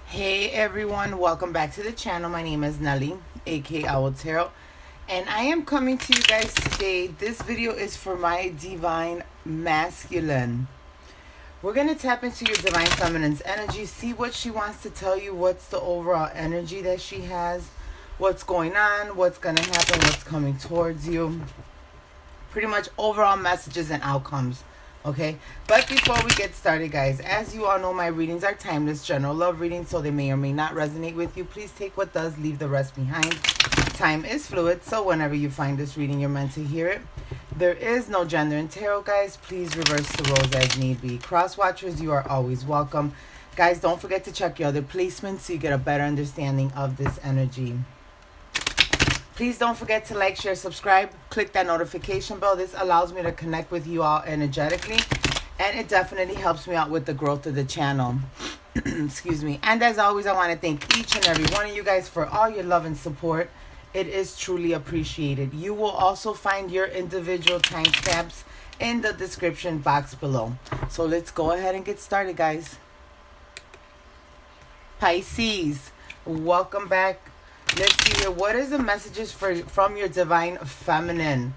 Hey everyone, welcome back to the channel. My name is Nelly, aka Owltarot, and I am coming to you guys today. This video is for my divine masculine. We're going to tap into your divine feminine's energy, see what she wants to tell you, what's the overall energy that she has, what's going on, what's going to happen, what's coming towards you. Pretty much overall messages and outcomes. Okay, but before we get started, guys, as you all know, my readings are timeless, general love readings, so they may or may not resonate with you. Please take what does, leave the rest behind. Time is fluid, so whenever you find this reading, you're meant to hear it. There is no gender in tarot, guys. Please reverse the roles as need be. Cross watchers, you are always welcome. Guys, don't forget to check your other placements so you get a better understanding of this energy. Please don't forget to like, share, subscribe, click that notification bell. This allows me to connect with you all energetically, and it definitely helps me out with the growth of the channel. Excuse me. And as always, I want to thank each and every one of you guys for all your love and support. It is truly appreciated. You will also find your individual timestamps in the description box below. So let's go ahead and get started, guys. Pisces, welcome back. Let's see here. What is the messages from your divine feminine?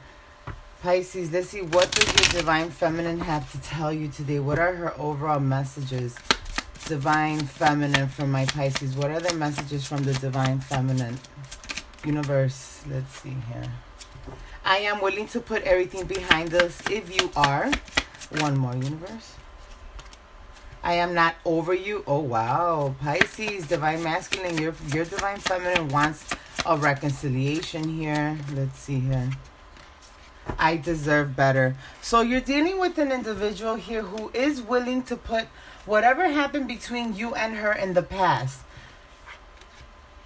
Pisces, let's see. What does your divine feminine have to tell you today? What are her overall messages? Divine feminine from my Pisces. What are the messages from the divine feminine? Universe, let's see here. I am willing to put everything behind us if you are. One more, universe. I am not over you. Oh, wow. Pisces, divine masculine. Your divine feminine wants a reconciliation here. Let's see here. I deserve better. So you're dealing with an individual here who is willing to put whatever happened between you and her in the past.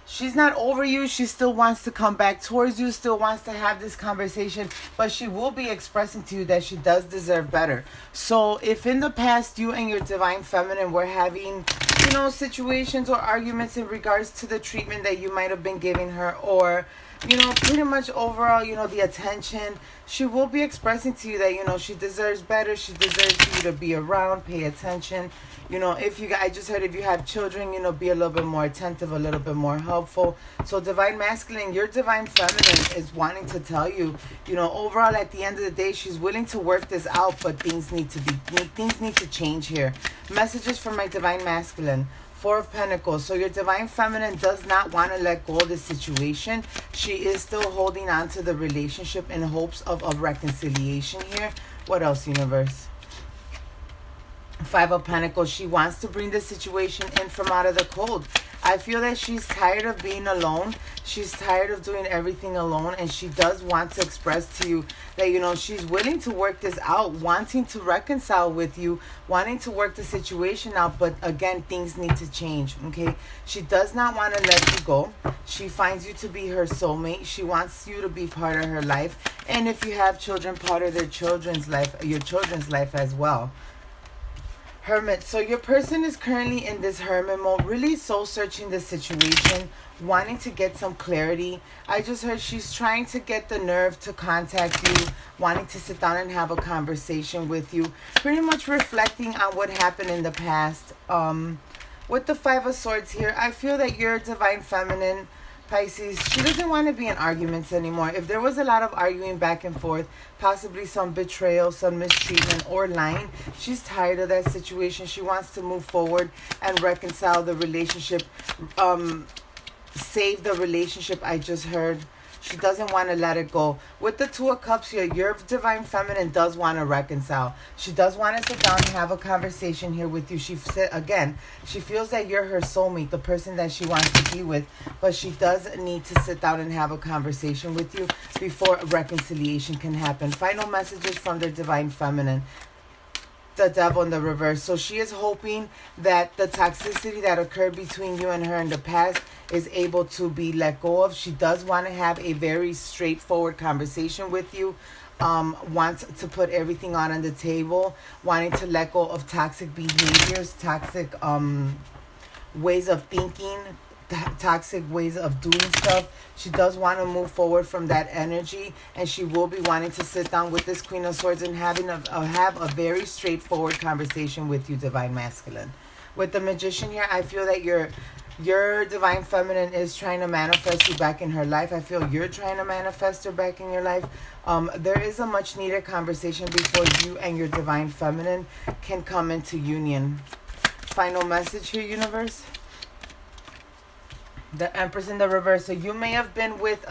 She's not over you. She still wants to come back towards you, still wants to have this conversation, but she will be expressing to you that she does deserve better. So if in the past you and your divine feminine were having, situations or arguments in regards to the treatment that you might have been giving her, or, pretty much overall, the attention, she will be expressing to you that, she deserves better. She deserves you to be around, pay attention. I just heard if you have children, be a little bit more attentive, a little bit more helpful. So divine masculine, your divine feminine is wanting to tell you, overall at the end of the day, she's willing to work this out, but things need to change here. Messages from my divine masculine. Four of Pentacles. So your divine feminine does not want to let go of the situation. She is still holding on to the relationship in hopes of reconciliation here. What else, universe? Five of Pentacles. She wants to bring the situation in from out of the cold. I feel that she's tired of being alone. She's tired of doing everything alone. And she does want to express to you that, she's willing to work this out, wanting to reconcile with you, wanting to work the situation out. But again, things need to change, okay? She does not want to let you go. She finds you to be her soulmate. She wants you to be part of her life. And if you have children, part of their children's life, your children's life as well. Hermit. So your person is currently in this hermit mode, really soul searching the situation, wanting to get some clarity. I just heard she's trying to get the nerve to contact you, wanting to sit down and have a conversation with you, pretty much reflecting on what happened in the past. With the Five of Swords here, I feel that your divine feminine, Pisces, she doesn't want to be in arguments anymore. If there was a lot of arguing back and forth, possibly some betrayal, some mistreatment, or lying, she's tired of that situation. She wants to move forward and reconcile the relationship, save the relationship. I just heard she doesn't want to let it go. With the Two of Cups here, your divine feminine does want to reconcile. She does want to sit down and have a conversation here with you. She feels that you're her soulmate, the person that she wants to be with, but she does need to sit down and have a conversation with you before reconciliation can happen. Final messages from their divine feminine. The Devil in the reverse. So she is hoping that the toxicity that occurred between you and her in the past is able to be let go of. She does want to have a very straightforward conversation with you. Wants to put everything on the table, wanting to let go of toxic behaviors, toxic ways of thinking, toxic ways of doing stuff. She does want to move forward from that energy, and she will be wanting to sit down with this Queen of Swords and have a very straightforward conversation with you, divine masculine. With the Magician here, I feel that your divine feminine is trying to manifest you back in her life. I feel you're trying to manifest her back in your life. There is a much needed conversation before you and your divine feminine can come into union. Final message here, universe. The Empress in the reverse. So you may have been with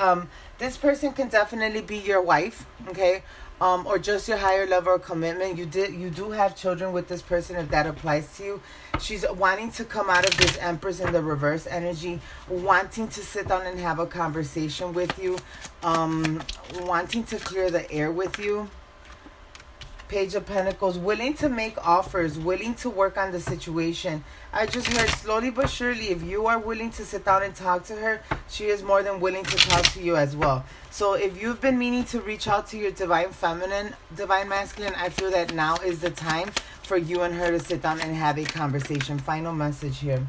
this person can definitely be your wife, okay? Or just your higher level of commitment. You do have children with this person if that applies to you. She's wanting to come out of this Empress in the reverse energy, wanting to sit down and have a conversation with you, wanting to clear the air with you. Page of Pentacles, willing to make offers, willing to work on the situation. I just heard slowly but surely, if you are willing to sit down and talk to her, she is more than willing to talk to you as well. So if you've been meaning to reach out to your divine feminine, divine masculine, I feel that now is the time for you and her to sit down and have a conversation. Final message here.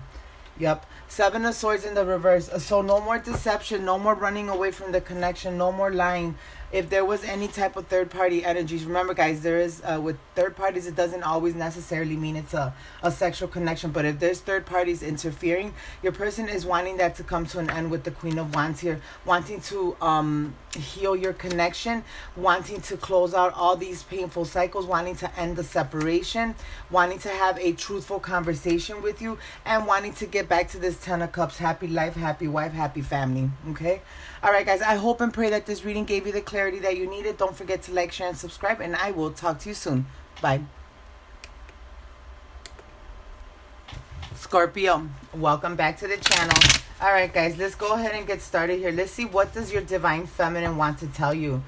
Yep. Seven of Swords in the reverse. So no more deception, no more running away from the connection, no more lying. If there was any type of third-party energies, remember, guys, there is, with third parties, it doesn't always necessarily mean it's a sexual connection. But if there's third parties interfering, your person is wanting that to come to an end with the Queen of Wands here, wanting to heal your connection, wanting to close out all these painful cycles, wanting to end the separation, wanting to have a truthful conversation with you, and wanting to get back to this Ten of Cups, happy life, happy wife, happy family, okay? All right, guys, I hope and pray that this reading gave you the clarity that you needed. Don't forget to like, share, and subscribe, and I will talk to you soon. Bye. Scorpio, welcome back to the channel. All right, guys, let's go ahead and get started here. Let's see, what does your divine feminine want to tell you?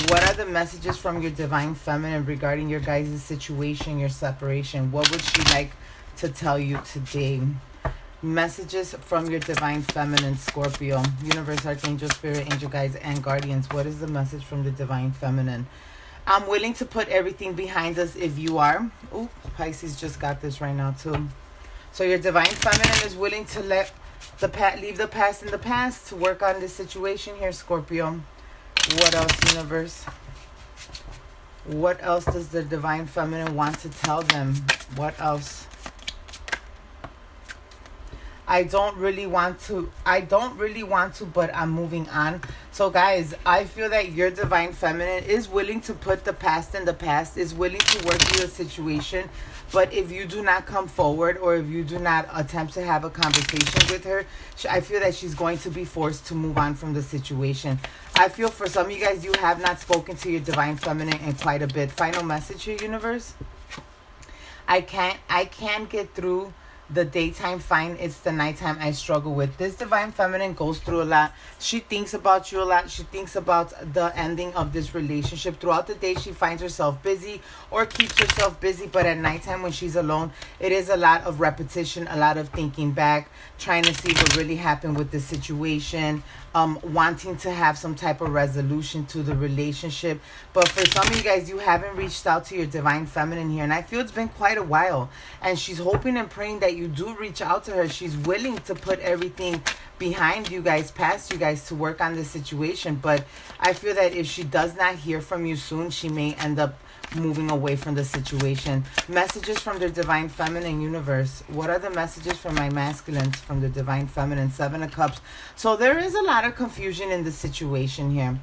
What are the messages from your divine feminine regarding your guys' situation, your separation? What would she like to tell you today? Messages from your divine feminine, Scorpio. Universe, Archangel, Spirit, Angel Guides, and Guardians. What is the message from the divine feminine? I'm willing to put everything behind us if you are. Oh, Pisces just got this right now too. So your divine feminine is willing to let leave the past in the past to work on this situation here, Scorpio. What else, universe? What else does the divine feminine want to tell them? What else? I don't really want to, but I'm moving on. So guys, I feel that your divine feminine is willing to put the past in the past, is willing to work through a situation. But if you do not come forward, or if you do not attempt to have a conversation with her, I feel that she's going to be forced to move on from the situation. I feel for some of you guys, you have not spoken to your divine feminine in quite a bit. Final message here, universe. I can't get through the daytime fine, it's the nighttime I struggle with. This divine feminine goes through a lot. She thinks about you a lot. She thinks about the ending of this relationship. Throughout the day, she finds herself busy or keeps herself busy, but at nighttime when she's alone, it is a lot of repetition, a lot of thinking back, trying to see what really happened with the situation, wanting to have some type of resolution to the relationship. But for some of you guys, you haven't reached out to your divine feminine here, and I feel it's been quite a while, and she's hoping and praying that you do reach out to her. She's willing to put everything behind you guys, past you guys, to work on this situation. But I feel that if she does not hear from you soon, she may end up moving away from the situation. Messages from the divine feminine, universe. What are the messages from my masculines from the divine feminine? Seven of Cups. So there is a lot of confusion in the situation here.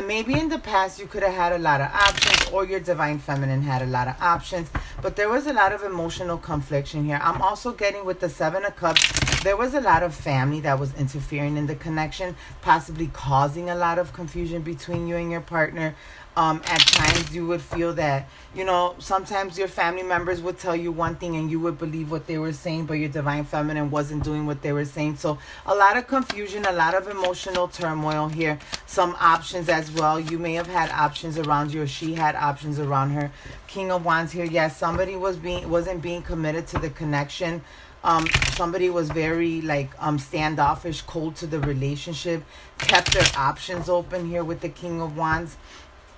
Maybe in the past you could have had a lot of options, or your divine feminine had a lot of options, but there was a lot of emotional confliction here. I'm also getting with the Seven of Cups, there was a lot of family that was interfering in the connection, possibly causing a lot of confusion between you and your partner. At times you would feel that, you know, sometimes your family members would tell you one thing and you would believe what they were saying, but your divine feminine wasn't doing what they were saying. So a lot of confusion, a lot of emotional turmoil here. Some options as well. You may have had options around you, or she had options around her. King of Wands here. Yes, somebody wasn't being committed to the connection. Somebody was very standoffish, cold to the relationship, kept their options open here with the King of Wands.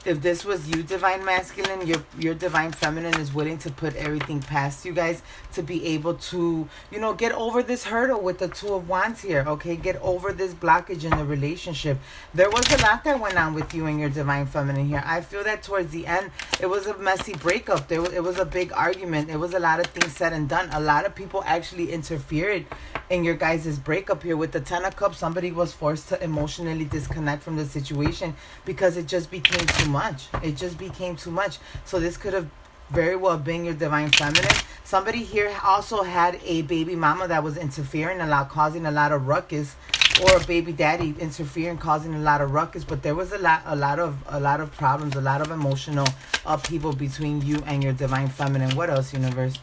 if this was you, divine masculine, your divine feminine is willing to put everything past you guys to be able to, you know, get over this hurdle with the Two of Wands here, okay? Get over this blockage in the relationship. There was a lot that went on with you and your divine feminine here. I feel that towards the end, it was a messy breakup. It was a big argument. It was a lot of things said and done. A lot of people actually interfered in your guys' breakup here. With the Ten of Cups, somebody was forced to emotionally disconnect from the situation because it just became too much. It just became too much. So this could have very well been your divine feminine. Somebody here also had a baby mama that was interfering a lot, causing a lot of ruckus, or a baby daddy interfering, causing a lot of ruckus. But there was a lot of problems, a lot of emotional upheaval between you and your divine feminine. What else, universe?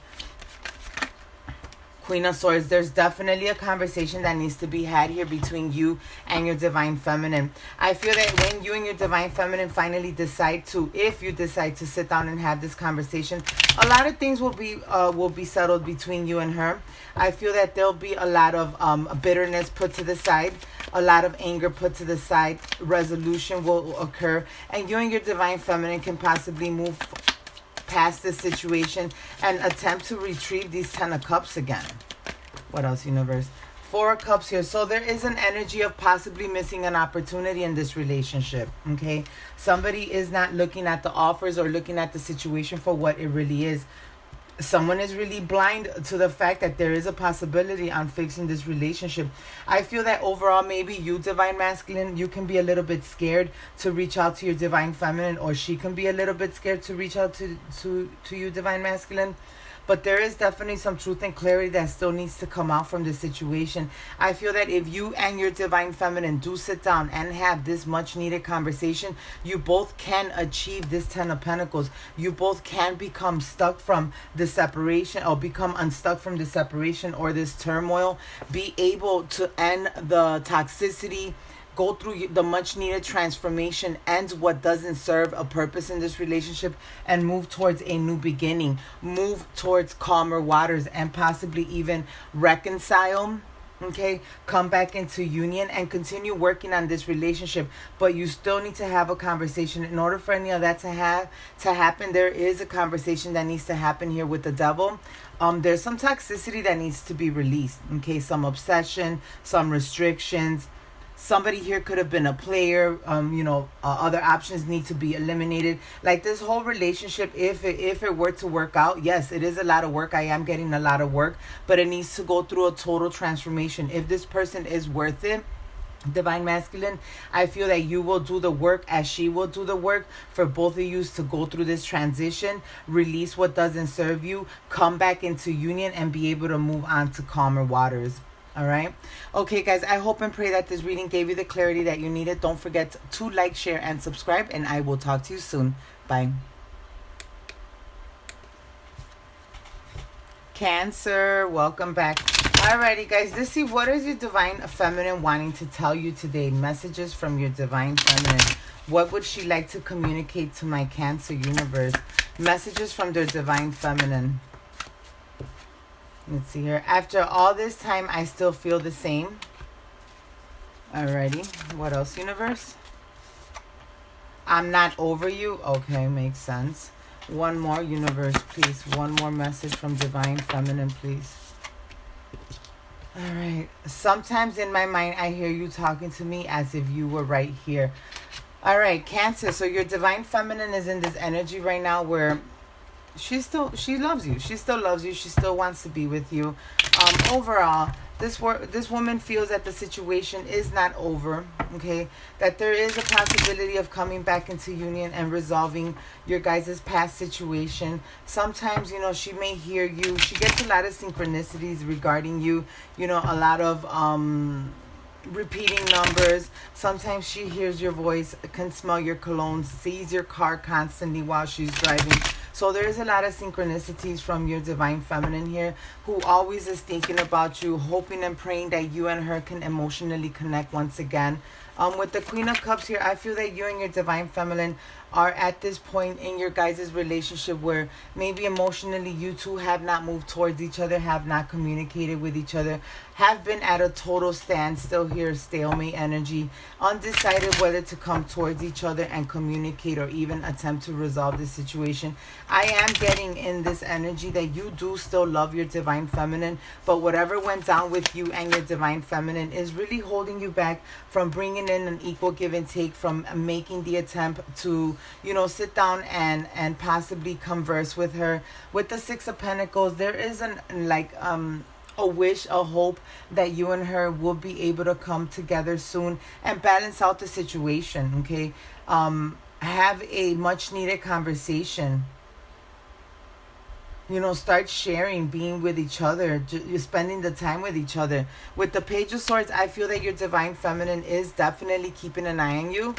Queen of Swords, there's definitely a conversation that needs to be had here between you and your divine feminine. I feel that when you and your divine feminine finally decide to, if you decide to sit down and have this conversation, a lot of things will be settled between you and her. I feel that there'll be a lot of bitterness put to the side, a lot of anger put to the side, resolution will occur, and you and your divine feminine can possibly move past this situation and attempt to retrieve these Ten of Cups again. What else, universe? Four of Cups here. So there is an energy of possibly missing an opportunity in this relationship, okay? Somebody is not looking at the offers or looking at the situation for what it really is. Someone is really blind to the fact that there is a possibility on fixing this relationship. I feel that overall, maybe you, divine masculine, you can be a little bit scared to reach out to your divine feminine, or she can be a little bit scared to reach out to you, divine masculine. But there is definitely some truth and clarity that still needs to come out from this situation. I feel that if you and your divine feminine do sit down and have this much needed conversation, you both can achieve this Ten of Pentacles. You both can become stuck from the separation, or become unstuck from the separation or this turmoil. Be able to end the toxicity, go through the much needed transformation, end what doesn't serve a purpose in this relationship, and move towards a new beginning, move towards calmer waters, and possibly even reconcile, okay? Come back into union and continue working on this relationship. But you still need to have a conversation. In order for any of that to happen, there is a conversation that needs to happen here with the Devil. There's some toxicity that needs to be released, okay? Some obsession, some restrictions. Somebody here could have been a player. Other options need to be eliminated. Like this whole relationship, if it were to work out, yes, it is a lot of work. I am getting a lot of work, but it needs to go through a total transformation. If this person is worth it, divine masculine, I feel that you will do the work as she will do the work for both of you to go through this transition, release what doesn't serve you, come back into union, and be able to move on to calmer waters. All right. Okay, guys, I hope and pray that this reading gave you the clarity that you needed. Don't forget to like, share, and subscribe, and I will talk to you soon. Bye. Cancer, welcome back. Alrighty, guys, let's see, what is your divine feminine wanting to tell you today? Messages from your divine feminine. What would she like to communicate to my Cancer universe? Messages from their divine feminine. Let's see here. After all this time, I still feel the same. Alrighty. What else, universe? I'm not over you. Okay, makes sense. One more, universe, please. One more message from divine feminine, please. Alright. Sometimes in my mind, I hear you talking to me as if you were right here. Alright, Cancer. So your divine feminine is in this energy right now where she loves you. She still loves you. She still wants to be with you. Overall, this woman feels that the situation is not over, okay? That there is a possibility of coming back into union and resolving your guys' past situation. Sometimes, she may hear you. She gets a lot of synchronicities regarding you. A lot of repeating numbers. Sometimes she hears your voice, can smell your cologne, sees your car constantly while she's driving. So there's a lot of synchronicities from your divine feminine here, who always is thinking about you, hoping and praying that you and her can emotionally connect once again. With the Queen of Cups here, I feel that you and your divine feminine are at this point in your guys' relationship where maybe emotionally you two have not moved towards each other, have not communicated with each other, have been at a total standstill here, stalemate energy, undecided whether to come towards each other and communicate or even attempt to resolve this situation. I am getting in this energy that you do still love your divine feminine, but whatever went down with you and your divine feminine is really holding you back from bringing in an equal give and take, from making the attempt to, you know, sit down and possibly converse with her. With the Six of Pentacles, there is a wish, a hope that you and her will be able to come together soon and balance out the situation, okay? Have a much needed conversation. You know, start sharing, being with each other, you're spending the time with each other. With the Page of Swords, I feel that your divine feminine is definitely keeping an eye on you.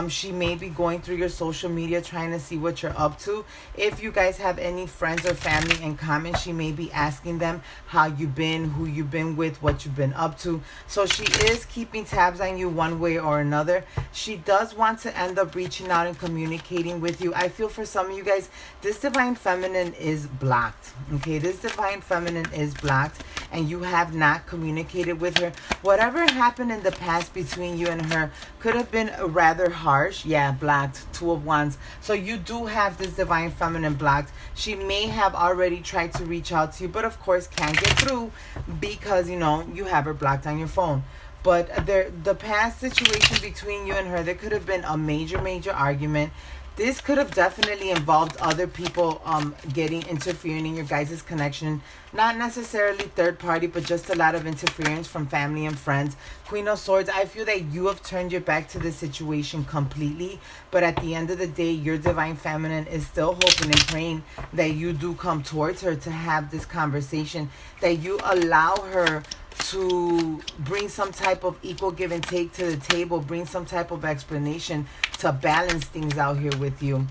She may be going through your social media trying to see what you're up to. If you guys have any friends or family in common, she may be asking them how you've been, who you've been with, what you've been up to. So she is keeping tabs on you one way or another. She does want to end up reaching out and communicating with you. I feel for some of you guys, this divine feminine is blocked. Okay, this divine feminine is blocked and you have not communicated with her. Whatever happened in the past between you and her could have been rather harsh. Yeah, blocked. Two of Wands. So you do have this divine feminine blocked. She may have already tried to reach out to you, but of course can't get through because, you know, you have her blocked on your phone. But the past situation between you and her, there could have been a major argument. This could have definitely involved other people interfering in your guys' connection. Not necessarily third party, but just a lot of interference from family and friends. Queen of Swords, I feel that you have turned your back to the situation completely. But at the end of the day, your divine feminine is still hoping and praying that you do come towards her to have this conversation. That you allow her to bring some type of equal give and take to the table, bring some type of explanation to balance things out here with you.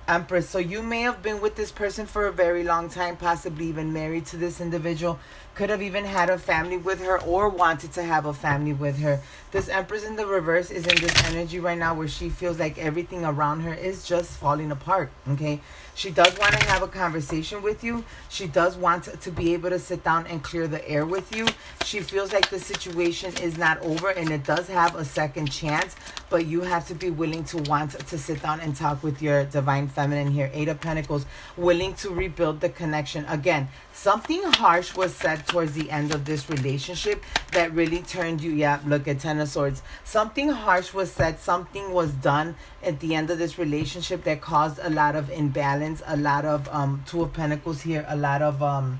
Empress, so you may have been with this person for a very long time, possibly even married to this individual, could have even had a family with her or wanted to have a family with her. This Empress in the reverse is in this energy right now where she feels like everything around her is just falling apart, okay? She does want to have a conversation with you. She does want to be able to sit down and clear the air with you. She feels like the situation is not over and it does have a second chance, but you have to be willing to want to sit down and talk with your divine feminine here. Eight of Pentacles, willing to rebuild the connection. Again, something harsh was said towards the end of this relationship that really turned you, yeah, look at Ten of Swords. Something harsh was said, something was done at the end of this relationship that caused a lot of imbalance, a lot of Two of Pentacles here, a lot of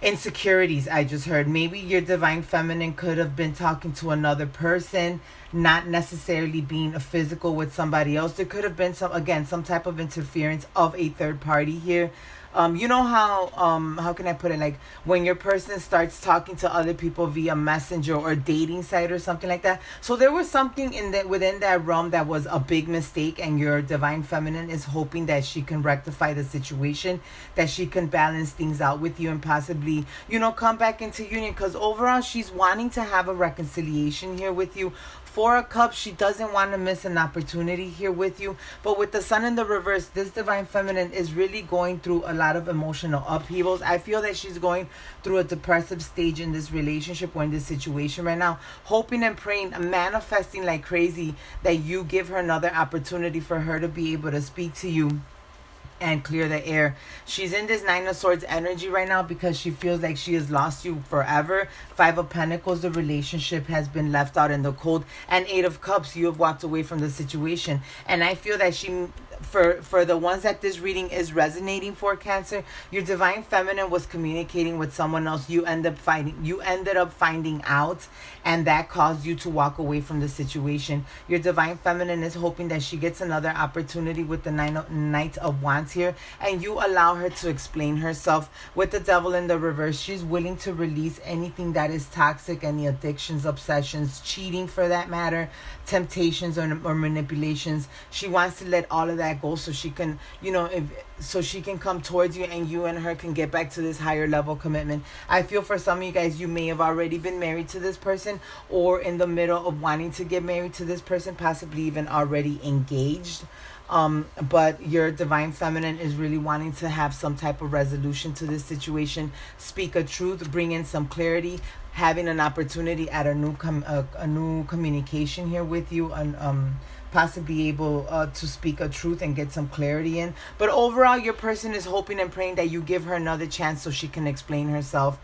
insecurities. I just heard maybe your divine feminine could have been talking to another person, not necessarily being a physical with somebody else. There could have been some type of interference of a third party here. You know how can I put it, like when your person starts talking to other people via messenger or dating site or something like that. So there was something within that realm that was a big mistake, and your divine feminine is hoping that she can rectify the situation, that she can balance things out with you and possibly, you know, come back into union, because overall she's wanting to have a reconciliation here with you. Four of Cups, she doesn't want to miss an opportunity here with you. But with the Sun in the reverse, this divine feminine is really going through a lot of emotional upheavals. I feel that she's going through a depressive stage in this relationship or in this situation right now, hoping and praying, manifesting like crazy that you give her another opportunity for her to be able to speak to you and clear the air. She's in this Nine of Swords energy right now because she feels like she has lost you forever. Five of Pentacles, the relationship has been left out in the cold. And Eight of Cups, you have walked away from the situation. And I feel that for the ones that this reading is resonating for, Cancer, your divine feminine was communicating with someone else. You ended up finding out, and that caused you to walk away from the situation. Your divine feminine is hoping that she gets another opportunity with the Knight of Wands here, and you allow her to explain herself. With the Devil in the reverse, she's willing to release anything that is toxic, any addictions, obsessions, cheating for that matter, temptations or manipulations. She wants to let all of that go so she can, you know, so she can come towards you and you and her can get back to this higher level commitment. I feel for some of you guys, you may have already been married to this person or in the middle of wanting to get married to this person, possibly even already engaged. But your divine feminine is really wanting to have some type of resolution to this situation, speak a truth, bring in some clarity, having an opportunity at a new communication here with you, and possibly able to speak a truth and get some clarity in. But overall, your person is hoping and praying that you give her another chance so she can explain herself,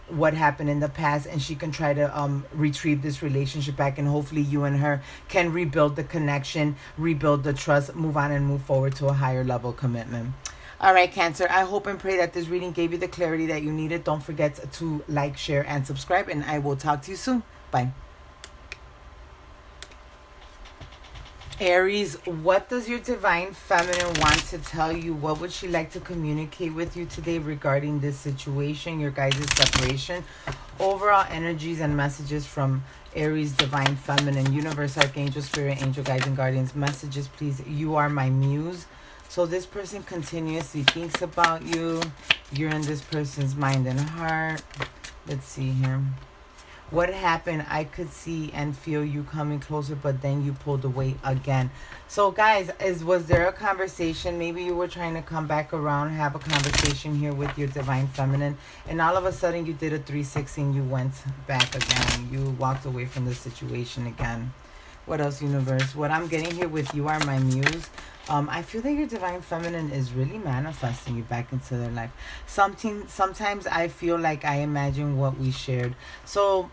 what happened in the past, and she can try to retrieve this relationship back, and hopefully you and her can rebuild the connection, rebuild the trust, move on and move forward to a higher level commitment. All right, Cancer, I hope and pray that this reading gave you the clarity that you needed. Don't forget to like, share, and subscribe, and I will talk to you soon. Bye. Aries, what does your divine feminine want to tell you? What would she like to communicate with you today regarding this situation, your guys' separation? Overall energies and messages from Aries divine feminine. Universe, Archangel, Spirit, Angel, Guides, and Guardians. Messages, please. You are my muse. So this person continuously thinks about you. You're in this person's mind and heart. Let's see here. What happened? I could see and feel you coming closer, but then you pulled away again. So guys, was there a conversation? Maybe you were trying to come back around, have a conversation here with your divine feminine, and all of a sudden you did a 360 and you went back again. You walked away from the situation again. What else, universe? What I'm getting here with You Are My Muse. I feel that your divine feminine is really manifesting you back into their life. Sometimes I feel like I imagine what we shared. So,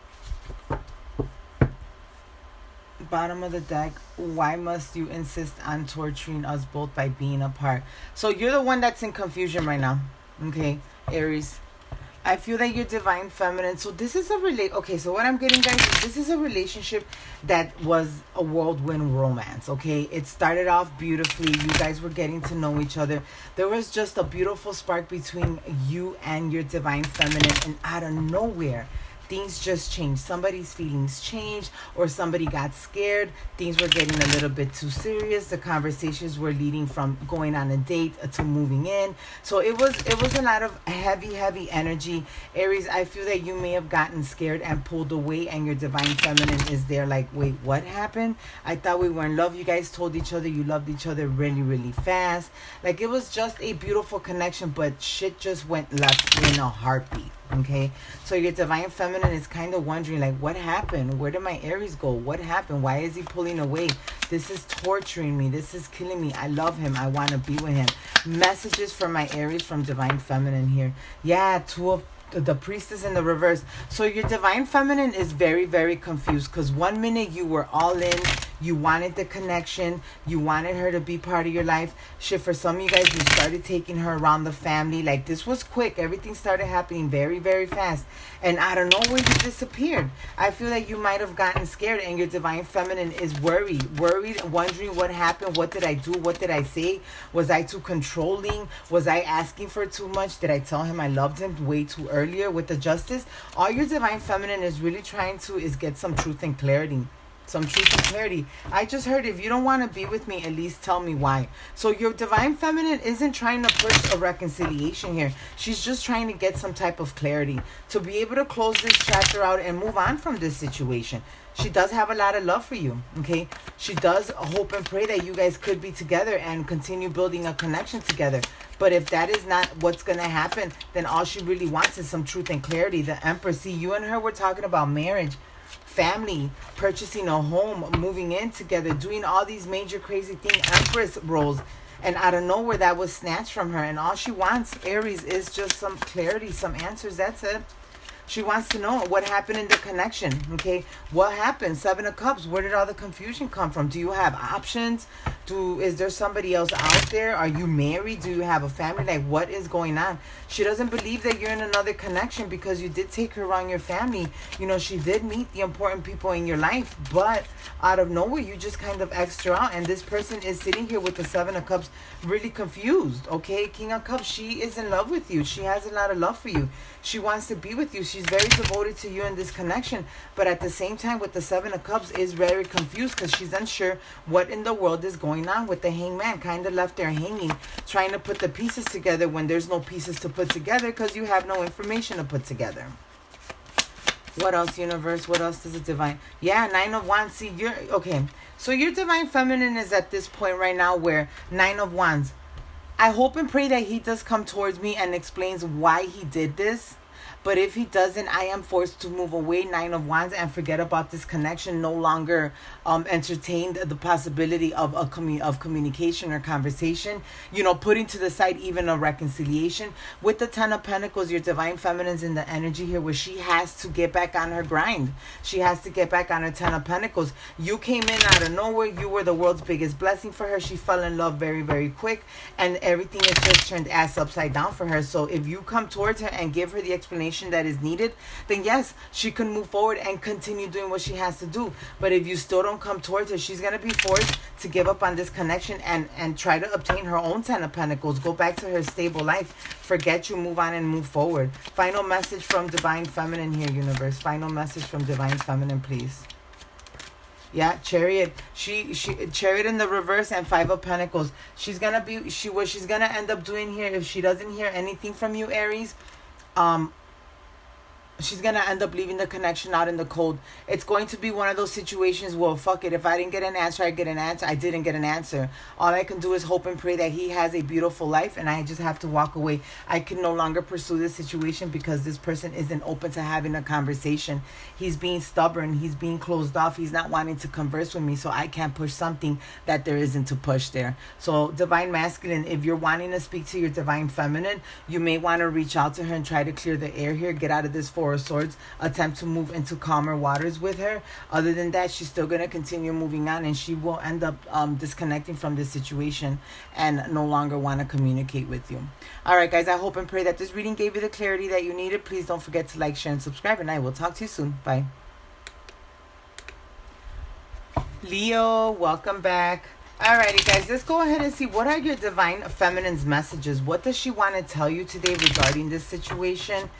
bottom of the deck, why must you insist on torturing us both by being apart? So you're the one that's in confusion right now. Okay, Aries. I feel that your divine feminine, so this is okay, so what I'm getting, guys, is this is a relationship that was a whirlwind romance, okay? It started off beautifully. You guys were getting to know each other. There was just a beautiful spark between you and your divine feminine, and out of nowhere, things just changed. Somebody's feelings changed, or somebody got scared. Things were getting a little bit too serious. The conversations were leading from going on a date to moving in. So it was a lot of heavy energy. Aries, I feel that you may have gotten scared and pulled away, and your divine feminine is there like, wait, what happened? I thought we were in love. You guys told each other you loved each other really fast. Like, it was just a beautiful connection, but shit just went left in a heartbeat. Okay, so your divine feminine is kind of wondering, like, what happened? Where did my Aries go? What happened? Why is he pulling away? This is torturing me. This is killing me. I love him. I want to be with him. Messages for my Aries from divine feminine here. Yeah, two of the priestess in the reverse. So your divine feminine is very confused, because 1 minute you were all in, you wanted the connection, you wanted her to be part of your life. Shit, for some of you guys, you started taking her around the family. Like, this was quick. Everything started happening very fast, and out of nowhere you disappeared. I feel like you might have gotten scared, and your divine feminine is worried, wondering what happened. What did I do? What did I say? Was I too controlling? Was I asking for too much? Did I tell him I loved him way too earlier with the justice? All your divine feminine is really trying to is get some truth and clarity. I just heard, if you don't want to be with me, at least tell me why. So your divine feminine isn't trying to push a reconciliation here. She's just trying to get some type of clarity to be able to close this chapter out and move on from this situation. She does have a lot of love for you, okay? She does hope and pray that you guys could be together and continue building a connection together. But if that is not what's going to happen, then all she really wants is some truth and clarity. The Empress, see, you and her were talking about marriage, family, purchasing a home, moving in together, doing all these major crazy things, Empress roles, and out of nowhere that was snatched from her, and all she wants, Aries, is just some clarity, some answers. That's it. She wants to know what happened in the connection, okay? What happened? Seven of Cups, where did all the confusion come from? Do you have options? Is there somebody else out there? Are you married? Do you have a family? Like, what is going on? She doesn't believe that you're in another connection because you did take her around your family. You know, she did meet the important people in your life, but out of nowhere, you just kind of extra out. And this person is sitting here with the Seven of Cups, really confused, okay? King of Cups, she is in love with you. She has a lot of love for you. She wants to be with you. She's very devoted to you in this connection, but at the same time, with the Seven of Cups, is very confused because she's unsure what in the world is going on with the Hangman. Kind of left there hanging, trying to put the pieces together when there's no pieces to put together because you have no information to put together. What else, universe? What else does it divine? Yeah, Nine of Wands. See, you're okay. So your divine feminine is at this point right now where 9 of Wands. I hope and pray that he does come towards me and explains why he did this. But if he doesn't, I am forced to move away, 9 of Wands, and forget about this connection. No longer entertain the possibility of communication or conversation. You know, putting to the side even a reconciliation. With the 10 of Pentacles, your divine feminine's in the energy here where she has to get back on her grind. She has to get back on her 10 of Pentacles. You came in out of nowhere. You were the world's biggest blessing for her. She fell in love very, very quick. And everything is just turned ass upside down for her. So if you come towards her and give her the explanation that is needed, then yes, she can move forward and continue doing what she has to do. But if you still don't come towards her, she's going to be forced to give up on this connection and try to obtain her own 10 of Pentacles. Go back to her stable life. Forget you, move on and move forward. Final message from Divine Feminine here, universe. Final message from Divine Feminine, please. Yeah, Chariot. She Chariot in the reverse and 5 of Pentacles. She's gonna be what she's gonna end up doing here, if she doesn't hear anything from you, Aries, she's going to end up leaving the connection out in the cold. It's going to be one of those situations, well, fuck it. If I didn't get an answer, I get an answer. I didn't get an answer. All I can do is hope and pray that he has a beautiful life, and I just have to walk away. I can no longer pursue this situation because this person isn't open to having a conversation. He's being stubborn. He's being closed off. He's not wanting to converse with me, so I can't push something that there isn't to push there. So, Divine Masculine, if you're wanting to speak to your Divine Feminine, you may want to reach out to her and try to clear the air here. Get out of this 4 of Swords, attempt to move into calmer waters with her. Other than that, she's still going to continue moving on, and she will end up disconnecting from this situation and no longer want to communicate with you. All right, guys, I hope and pray that this reading gave you the clarity that you needed. Please don't forget to like, share, and subscribe, and I will talk to you soon. Bye. Leo, welcome back. Alrighty, guys, let's go ahead and see what are your Divine Feminine's messages. What does she want to tell you today regarding this situation?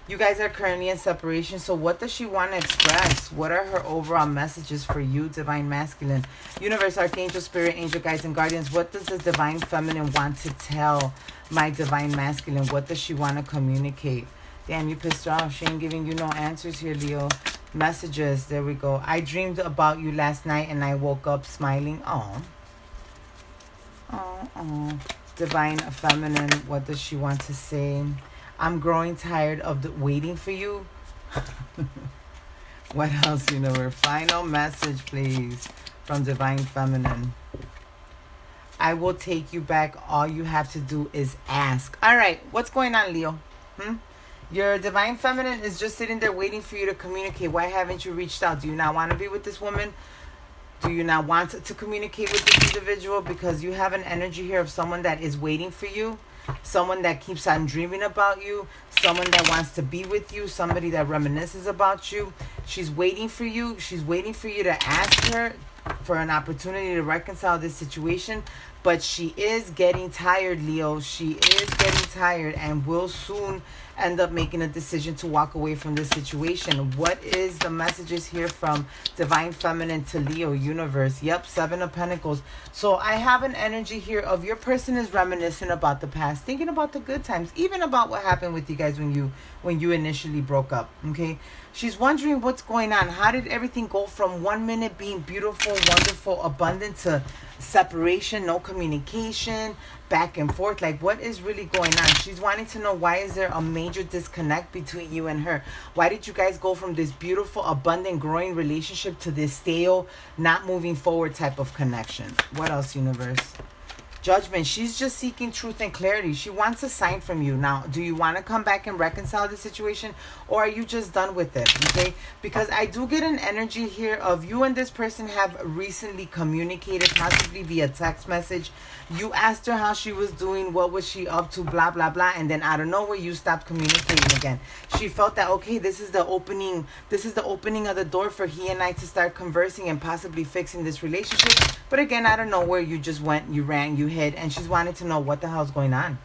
You guys are currently in separation, so what does she want to express? What are her overall messages for you, Divine Masculine? Universe, Archangel, Spirit, Angel, Guides, and Guardians, what does the Divine Feminine want to tell my Divine Masculine? What does she want to communicate? Damn, you pissed her off. She ain't giving you no answers here, Leo. Messages, there we go. I dreamed about you last night, and I woke up smiling. Oh. Oh. Divine Feminine, what does she want to say? I'm growing tired of waiting for you. What else, universe? Final message, please, from Divine Feminine. I will take you back. All you have to do is ask. All right, what's going on, Leo? Your Divine Feminine is just sitting there waiting for you to communicate. Why haven't you reached out? Do you not want to be with this woman? Do you not want to communicate with this individual? Because you have an energy here of someone that is waiting for you. Someone that keeps on dreaming about you. Someone that wants to be with you. Somebody that reminisces about you. She's waiting for you. She's waiting for you to ask her for an opportunity to reconcile this situation. But she is getting tired, Leo. She is getting tired and will soon end up making a decision to walk away from this situation. What is the messages here from Divine Feminine to Leo, universe? Yep, 7 of Pentacles. So I have an energy here of your person is reminiscing about the past, thinking about the good times, even about what happened with you guys when you initially broke up. Okay, she's wondering what's going on. How did everything go from 1 minute being beautiful, wonderful, abundant to separation, no communication, back and forth? Like, what is really going on? She's wanting to know, why is there a major disconnect between you and her? Why did you guys go from this beautiful, abundant, growing relationship to this stale, not moving forward type of connection? What else, universe? Judgment. She's just seeking truth and clarity. She wants a sign from you. Now, do you want to come back and reconcile the situation, or are you just done with it? Okay, because I do get an energy here of you and this person have recently communicated, possibly via text message. You asked her how she was doing, what was she up to, blah blah blah, and then out of nowhere you stopped communicating again. She felt that, okay, this is the opening of the door for he and I to start conversing and possibly fixing this relationship. But again, out of nowhere you just went, you ran, you hid, and she's wanting to know what the hell's going on.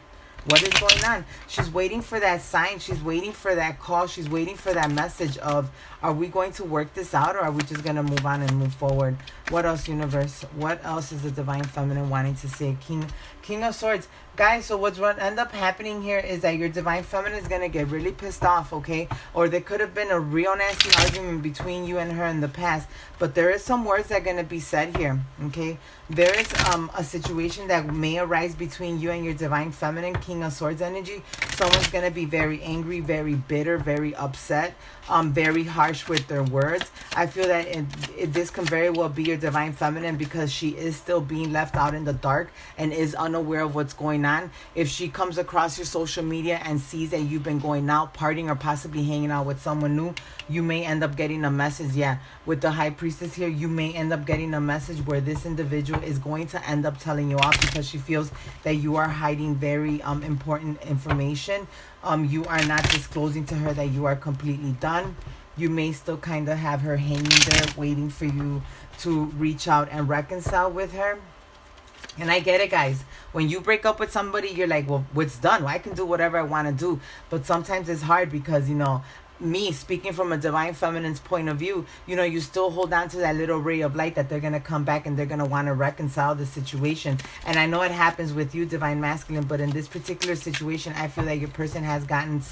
What is going on? She's waiting for that sign. She's waiting for that call. She's waiting for that message of, are we going to work this out, or are we just going to move on and move forward? What else, universe? What else is the divine feminine wanting to say? King of Swords. Guys, so what's going to end up happening here is that your divine feminine is going to get really pissed off, okay? Or there could have been a real nasty argument between you and her in the past. But there is some words that are going to be said here, okay? There is a situation that may arise between you and your divine feminine, King of Swords energy. Someone's going to be very angry, very bitter, very upset, very harsh with their words. I feel that this can very well be your divine feminine, because she is still being left out in the dark and is unaware of what's going on. If she comes across your social media and sees that you've been going out, partying, or possibly hanging out with someone new, you may end up getting a message. Yeah, with the High Priestess here, you may end up getting a message where this individual is going to end up telling you off because she feels that you are hiding very important information. You are not disclosing to her that you are completely done. You may still kind of have her hanging there waiting for you to reach out and reconcile with her. And I get it, guys. When you break up with somebody, you're like, well, what's done? Well, I can do whatever I want to do. But sometimes it's hard because, you know, me speaking from a divine feminine's point of view, you know, you still hold on to that little ray of light that they're going to come back and they're going to want to reconcile the situation. And I know it happens with you, divine masculine, but in this particular situation, I feel that your person has gotten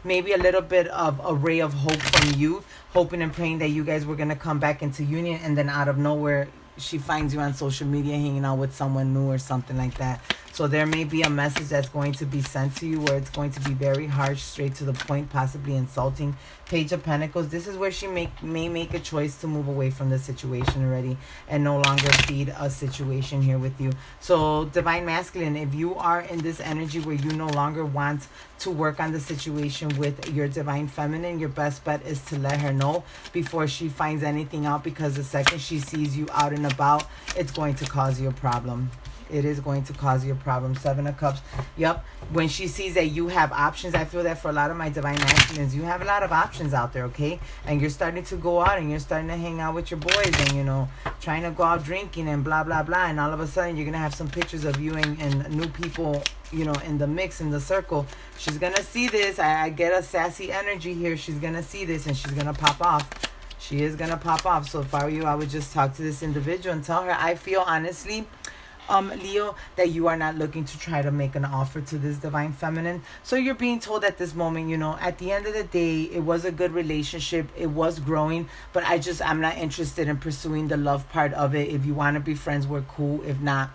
maybe a little bit of a ray of hope from you, hoping and praying that you guys were going to come back into union, and then out of nowhere, she finds you on social media hanging out with someone new or something like that. So there may be a message that's going to be sent to you where it's going to be very harsh, straight to the point, possibly insulting. Page of Pentacles. This is where she may make a choice to move away from the situation already and no longer feed a situation here with you. So divine masculine, if you are in this energy where you no longer want to work on the situation with your divine feminine, your best bet is to let her know before she finds anything out, because the second she sees you out and about, it's going to cause you a problem. It is going to cause you a problem. Seven of Cups. Yep. When she sees that you have options, I feel that for a lot of my divine masculines, you have a lot of options out there, okay? And you're starting to go out and you're starting to hang out with your boys and, you know, trying to go out drinking and blah, blah, blah. And all of a sudden, you're going to have some pictures of you and new people, you know, in the mix, in the circle. She's going to see this. I get a sassy energy here. She's going to see this and she's going to pop off. She is going to pop off. So if I were you, I would just talk to this individual and tell her, I feel honestly, Leo, that you are not looking to try to make an offer to this divine feminine. So you're being told at this moment, you know, at the end of the day, it was a good relationship. It was growing, but I'm not interested in pursuing the love part of it. If you want to be friends, we're cool. If not,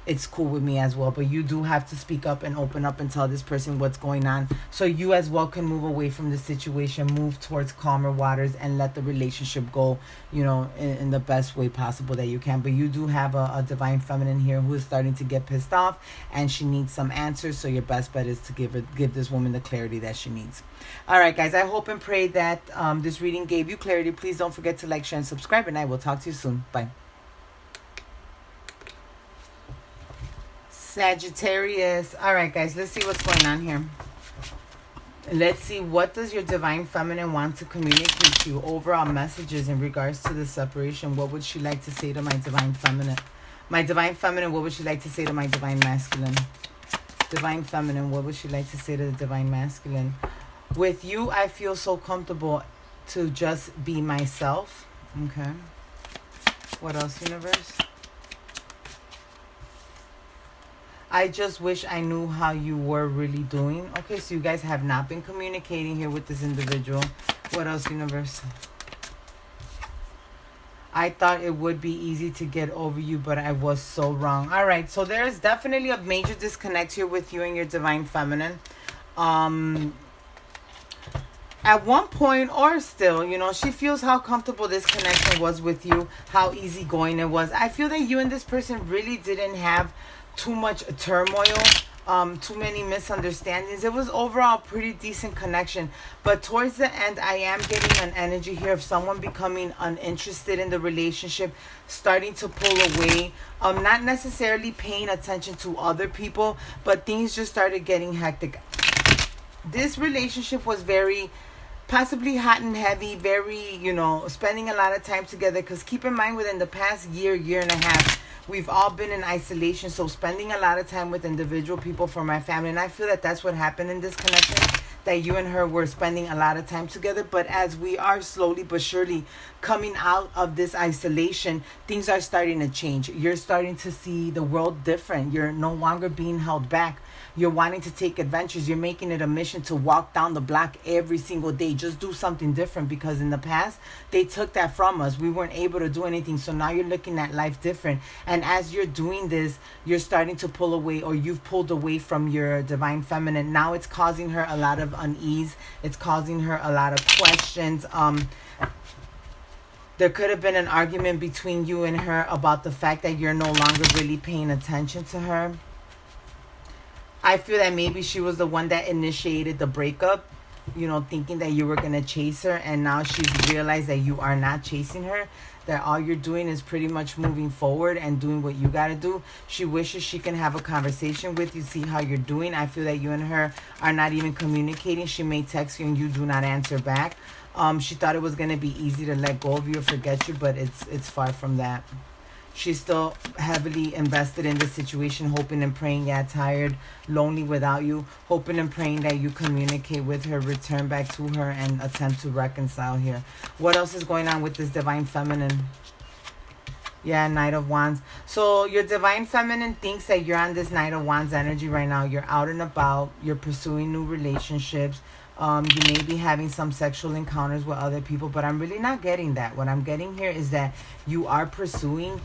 it's cool with me as well. But you do have to speak up and open up and tell this person what's going on, so you as well can move away from the situation, move towards calmer waters, and let the relationship go, you know, in the best way possible that you can. But you do have a divine feminine here who is starting to get pissed off, and she needs some answers. So your best bet is to give this woman the clarity that she needs. All right, guys, I hope and pray that this reading gave you clarity. Please don't forget to like, share, and subscribe, and I will talk to you soon. Bye. Sagittarius. All right, guys, let's see what's going on here. Let's see, what does your divine feminine want to communicate to you? Overall messages in regards to the separation. What would she like to say to my divine feminine? My divine feminine, what would she like to say to my divine masculine? Divine feminine, what would she like to say to the divine masculine? With you, I feel so comfortable to just be myself. Okay. What else, universe? I just wish I knew how you were really doing. Okay, so you guys have not been communicating here with this individual. What else, universe? I thought it would be easy to get over you, but I was so wrong. All right, so there is definitely a major disconnect here with you and your divine feminine. At one point, or still, you know, she feels how comfortable this connection was with you, how easygoing it was. I feel that you and this person really didn't have too much turmoil, too many misunderstandings. It was overall a pretty decent connection. But towards the end, I am getting an energy here of someone becoming uninterested in the relationship, starting to pull away, not necessarily paying attention to other people, but things just started getting hectic. This relationship was very possibly hot and heavy, very, you know, spending a lot of time together. Because keep in mind, within the past year and a half, we've all been in isolation, so spending a lot of time with individual people for my family. And I feel that that's what happened in this connection, that you and her were spending a lot of time together. But as we are slowly but surely coming out of this isolation, things are starting to change. You're starting to see the world different. You're no longer being held back. You're wanting to take adventures. You're making it a mission to walk down the block every single day. Just do something different, because in the past, they took that from us. We weren't able to do anything. So now you're looking at life different. And as you're doing this, you're starting to pull away, or you've pulled away from your divine feminine. Now it's causing her a lot of unease. It's causing her a lot of questions. There could have been an argument between you and her about the fact that you're no longer really paying attention to her. I feel that maybe she was the one that initiated the breakup, you know, thinking that you were going to chase her. And now she's realized that you are not chasing her, that all you're doing is pretty much moving forward and doing what you got to do. She wishes she can have a conversation with you, see how you're doing. I feel that you and her are not even communicating. She may text you and you do not answer back. She thought it was going to be easy to let go of you or forget you, but it's far from that. She's still heavily invested in this situation, hoping and praying, tired, lonely without you, hoping and praying that you communicate with her, return back to her, and attempt to reconcile here. What else is going on with this divine feminine? Knight of Wands. So your divine feminine thinks that you're on this Knight of Wands energy right now. You're out and about. You're pursuing new relationships. You may be having some sexual encounters with other people, but I'm really not getting that. What I'm getting here is that you are pursuing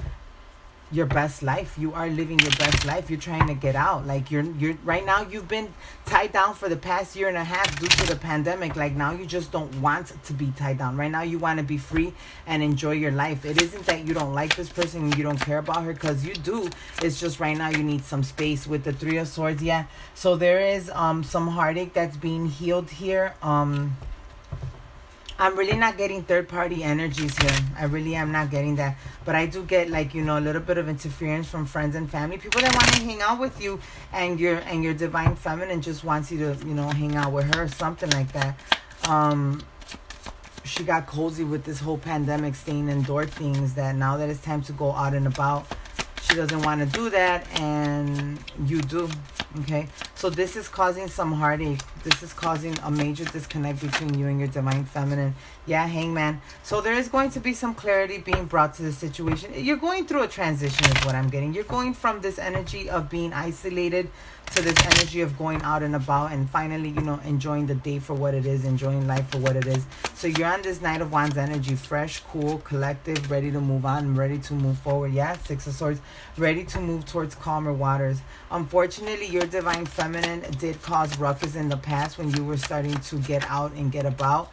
your best life. You are living your best life. You're trying to get out. Like you're right now, you've been tied down for the past year and a half due to the pandemic. Like now you just don't want to be tied down. Right now you want to be free and enjoy your life. It isn't that you don't like this person and you don't care about her, because you do. It's just right now you need some space. With the Three of Swords, so there is some heartache that's being healed here. I'm really not getting third-party energies here. I really am not getting that. But I do get, like, you know, a little bit of interference from friends and family. People that want to hang out with you, and your divine feminine just wants you to, you know, hang out with her or something like that. She got cozy with this whole pandemic staying indoor things, that now that it's time to go out and about, she doesn't want to do that, and you do. Okay, so this is causing some heartache. This is causing a major disconnect between you and your divine feminine. Hangman. So there is going to be some clarity being brought to the situation. You're going through a transition is what I'm getting. You're going from this energy of being isolated to this energy of going out and about, and finally, you know, enjoying the day for what it is, enjoying life for what it is. So you're on this Knight of Wands energy, fresh, cool, collective, ready to move on, ready to move forward. Six of Swords, ready to move towards calmer waters. Unfortunately, your divine feminine did cause ruckus in the past when you were starting to get out and get about.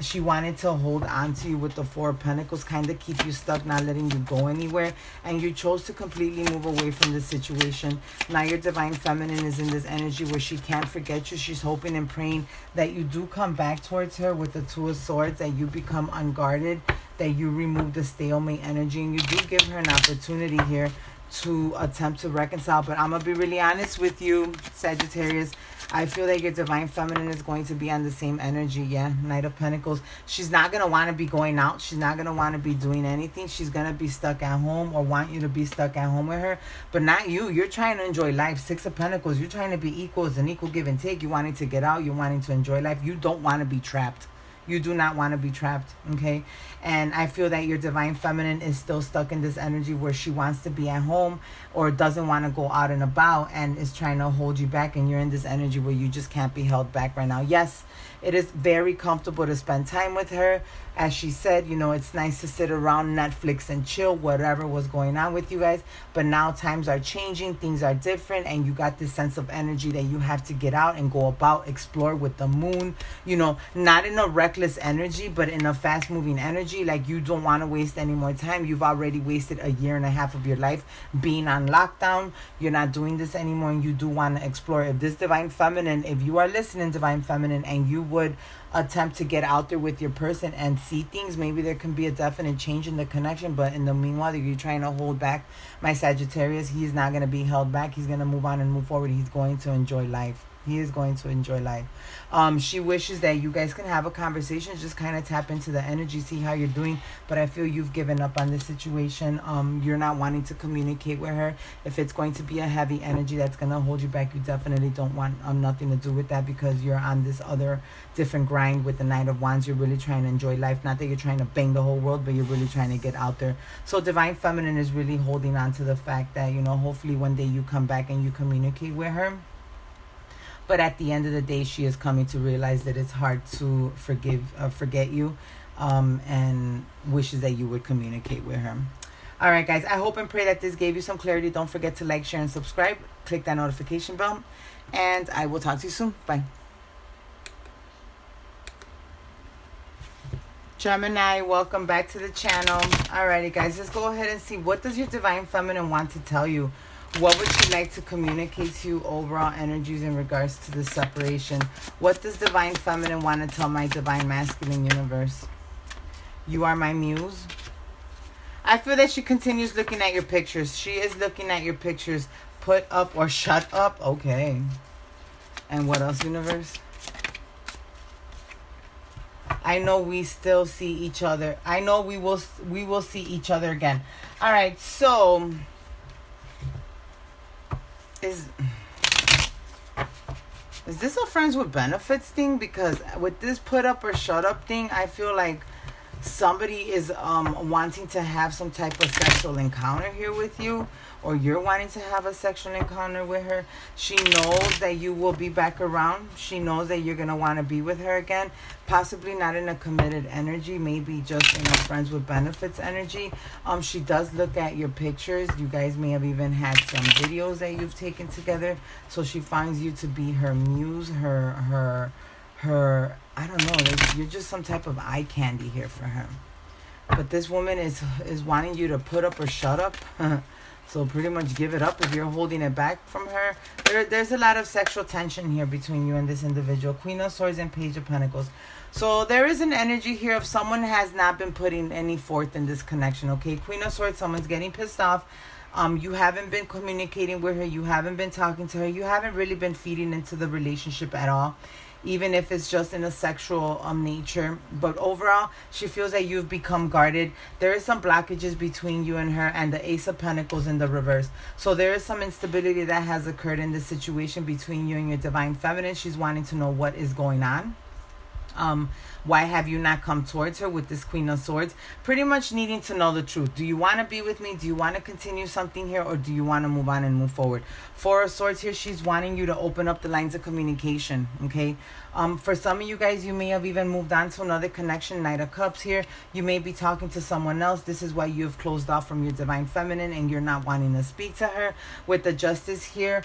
She wanted to hold on to you with the Four of Pentacles, kind of keep you stuck, not letting you go anywhere, and you chose to completely move away from the situation. Now your divine feminine is in this energy where she can't forget you. She's hoping and praying that you do come back towards her with the Two of Swords, that you become unguarded, that you remove the stalemate energy, and you do give her an opportunity here to attempt to reconcile. But I'm gonna be really honest with you, Sagittarius. I feel that your divine feminine is going to be on the same energy. Knight of Pentacles. She's not going to want to be going out. She's not going to want to be doing anything. She's going to be stuck at home, or want you to be stuck at home with her. But not you. You're trying to enjoy life. Six of Pentacles. You're trying to be equals, an equal give and take. You're wanting to get out. You're wanting to enjoy life. You don't want to be trapped. You do not want to be trapped, okay? And I feel that your divine feminine is still stuck in this energy where she wants to be at home or doesn't want to go out and about and is trying to hold you back, and you're in this energy where you just can't be held back right now. Yes, it is very comfortable to spend time with her. As she said, you know, it's nice to sit around Netflix and chill, whatever was going on with you guys. But now times are changing, things are different, and you got this sense of energy that you have to get out and go about, explore with the moon. You know, not in a reckless energy, but in a fast-moving energy. Like, you don't want to waste any more time. You've already wasted a year and a half of your life being on lockdown. You're not doing this anymore, and you do want to explore. If this divine feminine, if you are listening, divine feminine, and you would attempt to get out there with your person and see things, maybe there can be a definite change in the connection. But in the meanwhile, that you're trying to hold back, my Sagittarius, he's not going to be held back. He's going to move on and move forward. He's going to enjoy life. He is going to enjoy life. She wishes that you guys can have a conversation, just kind of tap into the energy, see how you're doing. But I feel you've given up on this situation. You're not wanting to communicate with her. If it's going to be a heavy energy that's going to hold you back, you definitely don't want nothing to do with that, because you're on this other different grind with the Knight of Wands. You're really trying to enjoy life. Not that you're trying to bang the whole world, but you're really trying to get out there. So Divine Feminine is really holding on to the fact that, you know, hopefully one day you come back and you communicate with her. But at the end of the day, she is coming to realize that it's hard to forget you, and wishes that you would communicate with her. All right, guys, I hope and pray that this gave you some clarity. Don't forget to like, share, and subscribe. Click that notification bell, and I will talk to you soon. Bye. Gemini, welcome back to the channel. Alrighty, guys, let's go ahead and see, what does your Divine Feminine want to tell you? What would she like to communicate to you? Overall energies in regards to the separation. What does Divine Feminine want to tell my Divine Masculine universe? You are my muse. I feel that she continues looking at your pictures. She is looking at your pictures. Put up or shut up. Okay. And what else, universe? I know we still see each other. I know we will see each other again. All right, so is this a friends with benefits thing? Because with this put up or shut up thing, I feel like somebody is wanting to have some type of sexual encounter here with you, or you're wanting to have a sexual encounter with her. She knows that you will be back around. She knows that you're going to want to be with her again. Possibly not in a committed energy, maybe just in a friends with benefits energy. She does look at your pictures. You guys may have even had some videos that you've taken together. So she finds you to be her muse, her I don't know, you're just some type of eye candy here for her. But this woman is wanting you to put up or shut up. So pretty much give it up if you're holding it back from her. There's a lot of sexual tension here between you and this individual. Queen of Swords and Page of Pentacles. So there is an energy here of someone has not been putting any forth in this connection, okay? Queen of Swords, someone's getting pissed off. You haven't been communicating with her. You haven't been talking to her. You haven't really been feeding into the relationship at all, even if it's just in a sexual nature. But overall, she feels that you've become guarded. There is some blockages between you and her, and the Ace of Pentacles in the reverse. So there is some instability that has occurred in this situation between you and your Divine Feminine. She's wanting to know what is going on. Why have you not come towards her with this Queen of Swords? Pretty much needing to know the truth. Do you want to be with me? Do you want to continue something here? Or do you want to move on and move forward? Four of Swords here, she's wanting you to open up the lines of communication, okay? For some of you guys, you may have even moved on to another connection. Knight of Cups here. You may be talking to someone else. This is why you've closed off from your Divine Feminine and you're not wanting to speak to her. With the Justice here,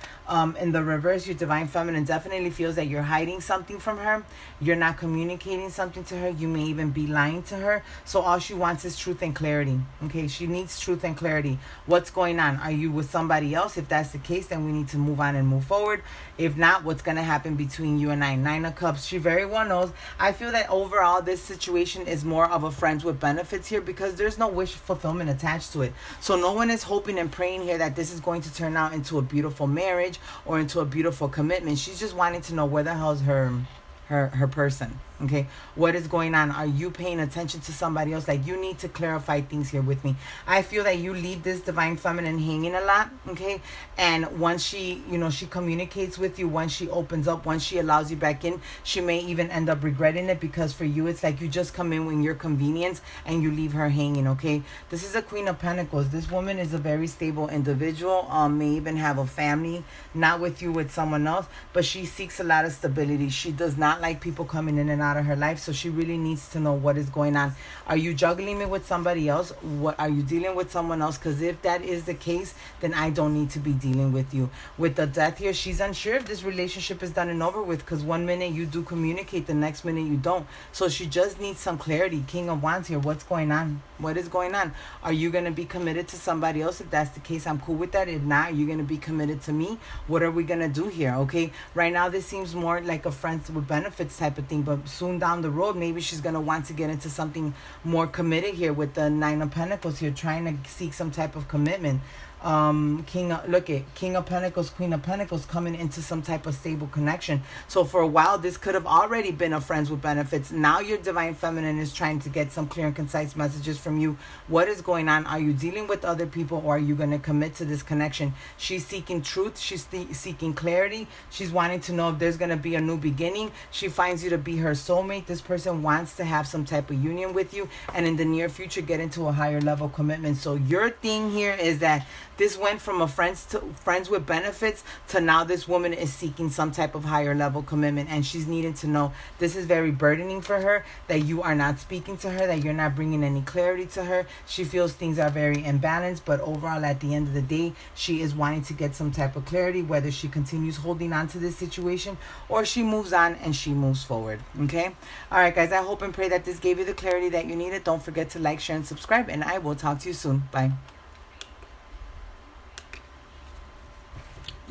in the reverse, your Divine Feminine definitely feels that you're hiding something from her. You're not communicating something to her. You may even be lying to her. So all she wants is truth and clarity, okay? She needs truth and clarity. What's going on? Are you with somebody else? If that's the case, then we need to move on and move forward. If not, what's going to happen between you and I? Nine of Cups. She very well knows. I feel that overall this situation is more of a friends with benefits here, because there's no wish fulfillment attached to it. So no one is hoping and praying here that this is going to turn out into a beautiful marriage or into a beautiful commitment. She's just wanting to know where the hell's her person, okay? What is going on? Are you paying attention to somebody else? Like, you need to clarify things here with me. I feel that you leave this Divine Feminine hanging a lot, okay? And once she, you know, she communicates with you, once she opens up, once she allows you back in, she may even end up regretting it, because for you, it's like you just come in when your convenience and you leave her hanging, okay? This is a Queen of Pentacles. This woman is a very stable individual, may even have a family, not with you, with someone else, but she seeks a lot of stability. She does not like people coming in and out of her life, so she really needs to know what is going on. Are you juggling me with somebody else? What are you dealing with someone else? Because if that is the case, then I don't need to be dealing with you. With the Death here, she's unsure if this relationship is done and over with, because one minute you do communicate, the next minute you don't. So she just needs some clarity. King of Wands here. What's going on? What is going on? Are you going to be committed to somebody else? If that's the case, I'm cool with that. If not, are you going to be committed to me? What are we going to do here? Okay, right now this seems more like a friends with benefits type of thing, but soon down the road, maybe she's going to want to get into something more committed here with the Nine of Pentacles here, trying to seek some type of commitment. King of Pentacles, Queen of Pentacles coming into some type of stable connection. So for a while, this could have already been a friends with benefits. Now your divine feminine is trying to get some clear and concise messages from you. What is going on? Are you dealing with other people, or are you going to commit to this connection? She's seeking truth. She's seeking clarity. She's wanting to know if there's going to be a new beginning. She finds you to be her soulmate. This person wants to have some type of union with you, and in the near future get into a higher level commitment. So your thing here is that this went from a friends with benefits to now this woman is seeking some type of higher level commitment, and she's needing to know this is very burdening for her, that you are not speaking to her, that you're not bringing any clarity to her. She feels things are very imbalanced, but overall at the end of the day, she is wanting to get some type of clarity, whether she continues holding on to this situation or she moves on and she moves forward. Okay? All right, guys, I hope and pray that this gave you the clarity that you needed. Don't forget to like, share, and subscribe, and I will talk to you soon. Bye.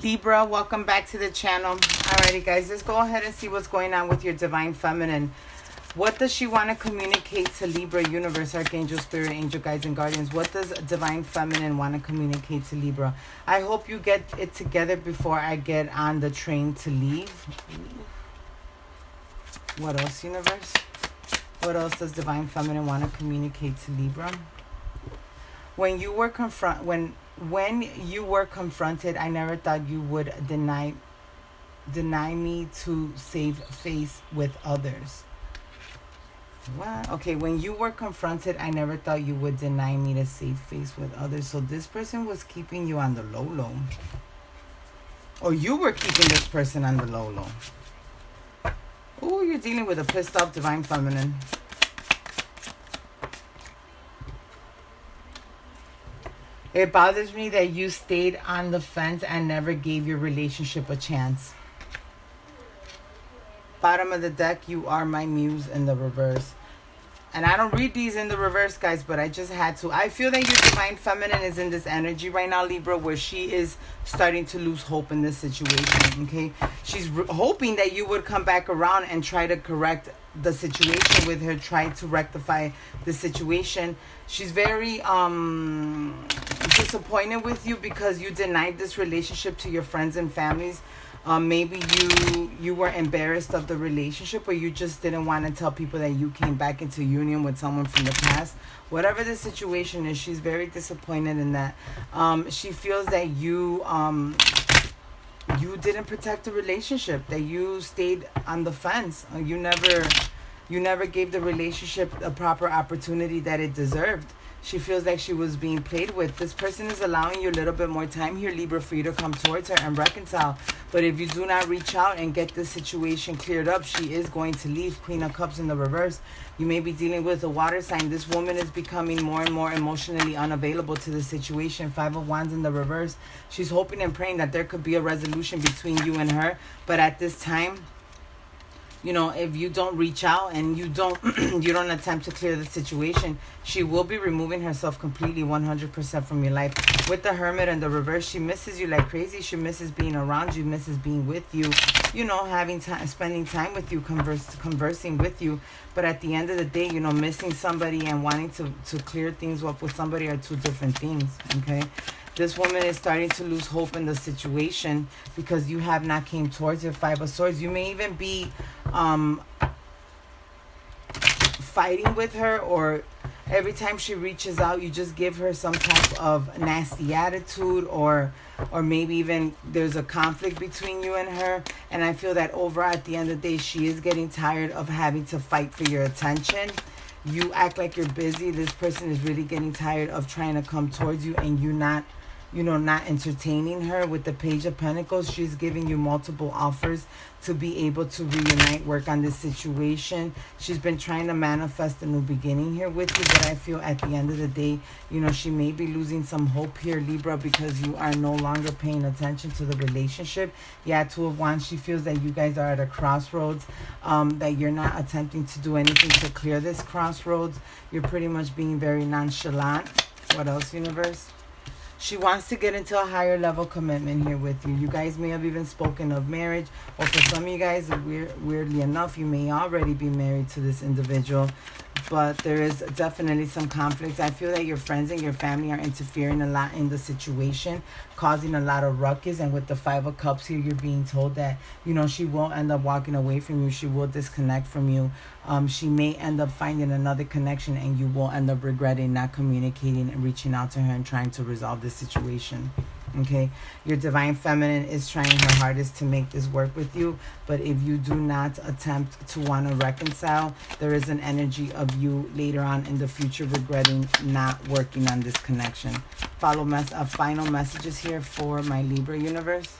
Libra, welcome back to the channel. Alrighty, guys, let's go ahead and see what's going on with your divine feminine. What does she want to communicate to Libra, universe, archangel, spirit, angel, guides, and guardians? What does divine feminine want to communicate to Libra? I hope you get it together before I get on the train to leave. What else, universe? What else does divine feminine want to communicate to Libra? When you were when you were confronted, I never thought you would deny me to save face with others. What? Okay, when you were confronted, I never thought you would deny me to save face with others. So this person was keeping you on the low. Or you were keeping this person on the low. Oh, you're dealing with a pissed off divine feminine. It bothers me that you stayed on the fence and never gave your relationship a chance. Bottom of the deck, you are my muse in the reverse. And I don't read these in the reverse, guys, but I just had to. I feel that your divine feminine is in this energy right now, Libra, where she is starting to lose hope in this situation, okay? She's hoping that you would come back around and try to correct the situation with her, try to rectify the situation. She's very disappointed with you because you denied this relationship to your friends and families. Maybe you were embarrassed of the relationship, or you just didn't want to tell people that you came back into union with someone from the past. Whatever the situation is, she's very disappointed in that. She feels that you didn't protect the relationship, that you stayed on the fence. You never gave the relationship a proper opportunity that it deserved. She feels like she was being played with. This person is allowing you a little bit more time here, Libra, for you to come towards her and reconcile. But if you do not reach out and get this situation cleared up, she is going to leave. Queen of Cups in the reverse. You may be dealing with a water sign. This woman is becoming more and more emotionally unavailable to the situation. Five of Wands in the reverse. She's hoping and praying that there could be a resolution between you and her. But at this time, you know, if you don't reach out and you don't attempt to clear the situation, she will be removing herself completely 100% from your life. With the Hermit in the reverse, she misses you like crazy. She misses being around you, misses being with you, you know, having time, spending time with you, conversing with you. But at the end of the day, you know, missing somebody and wanting to clear things up with somebody are two different things, okay? This woman is starting to lose hope in the situation because you have not came towards her. Five of Swords. You may even be fighting with her, or every time she reaches out, you just give her some type of nasty attitude, or maybe even there's a conflict between you and her. And I feel that over at the end of the day, she is getting tired of having to fight for your attention. You act like you're busy. This person is really getting tired of trying to come towards you and you not entertaining her. With the Page of Pentacles, she's giving you multiple offers to be able to reunite, work on this situation. She's been trying to manifest a new beginning here with you, but I feel at the end of the day, you know, she may be losing some hope here, Libra, because you are no longer paying attention to the relationship. Yeah, Two of Wands, she feels that you guys are at a crossroads, that you're not attempting to do anything to clear this crossroads. You're pretty much being very nonchalant. What else, universe? She wants to get into a higher level commitment here with you. You guys may have even spoken of marriage, or for some of you guys, weirdly enough, you may already be married to this individual. but there is definitely some conflicts. I feel that your friends and your family are interfering a lot in the situation, causing a lot of ruckus. And with the Five of Cups here, you're being told that, you know, she will end up walking away from you. She will disconnect from you. She may end up finding another connection, and you will end up regretting not communicating and reaching out to her and trying to resolve this situation. Okay, your divine feminine is trying her hardest to make this work with you, but if you do not attempt to want to reconcile, there is an energy of you later on in the future regretting not working on this connection. Final messages here for my Libra universe.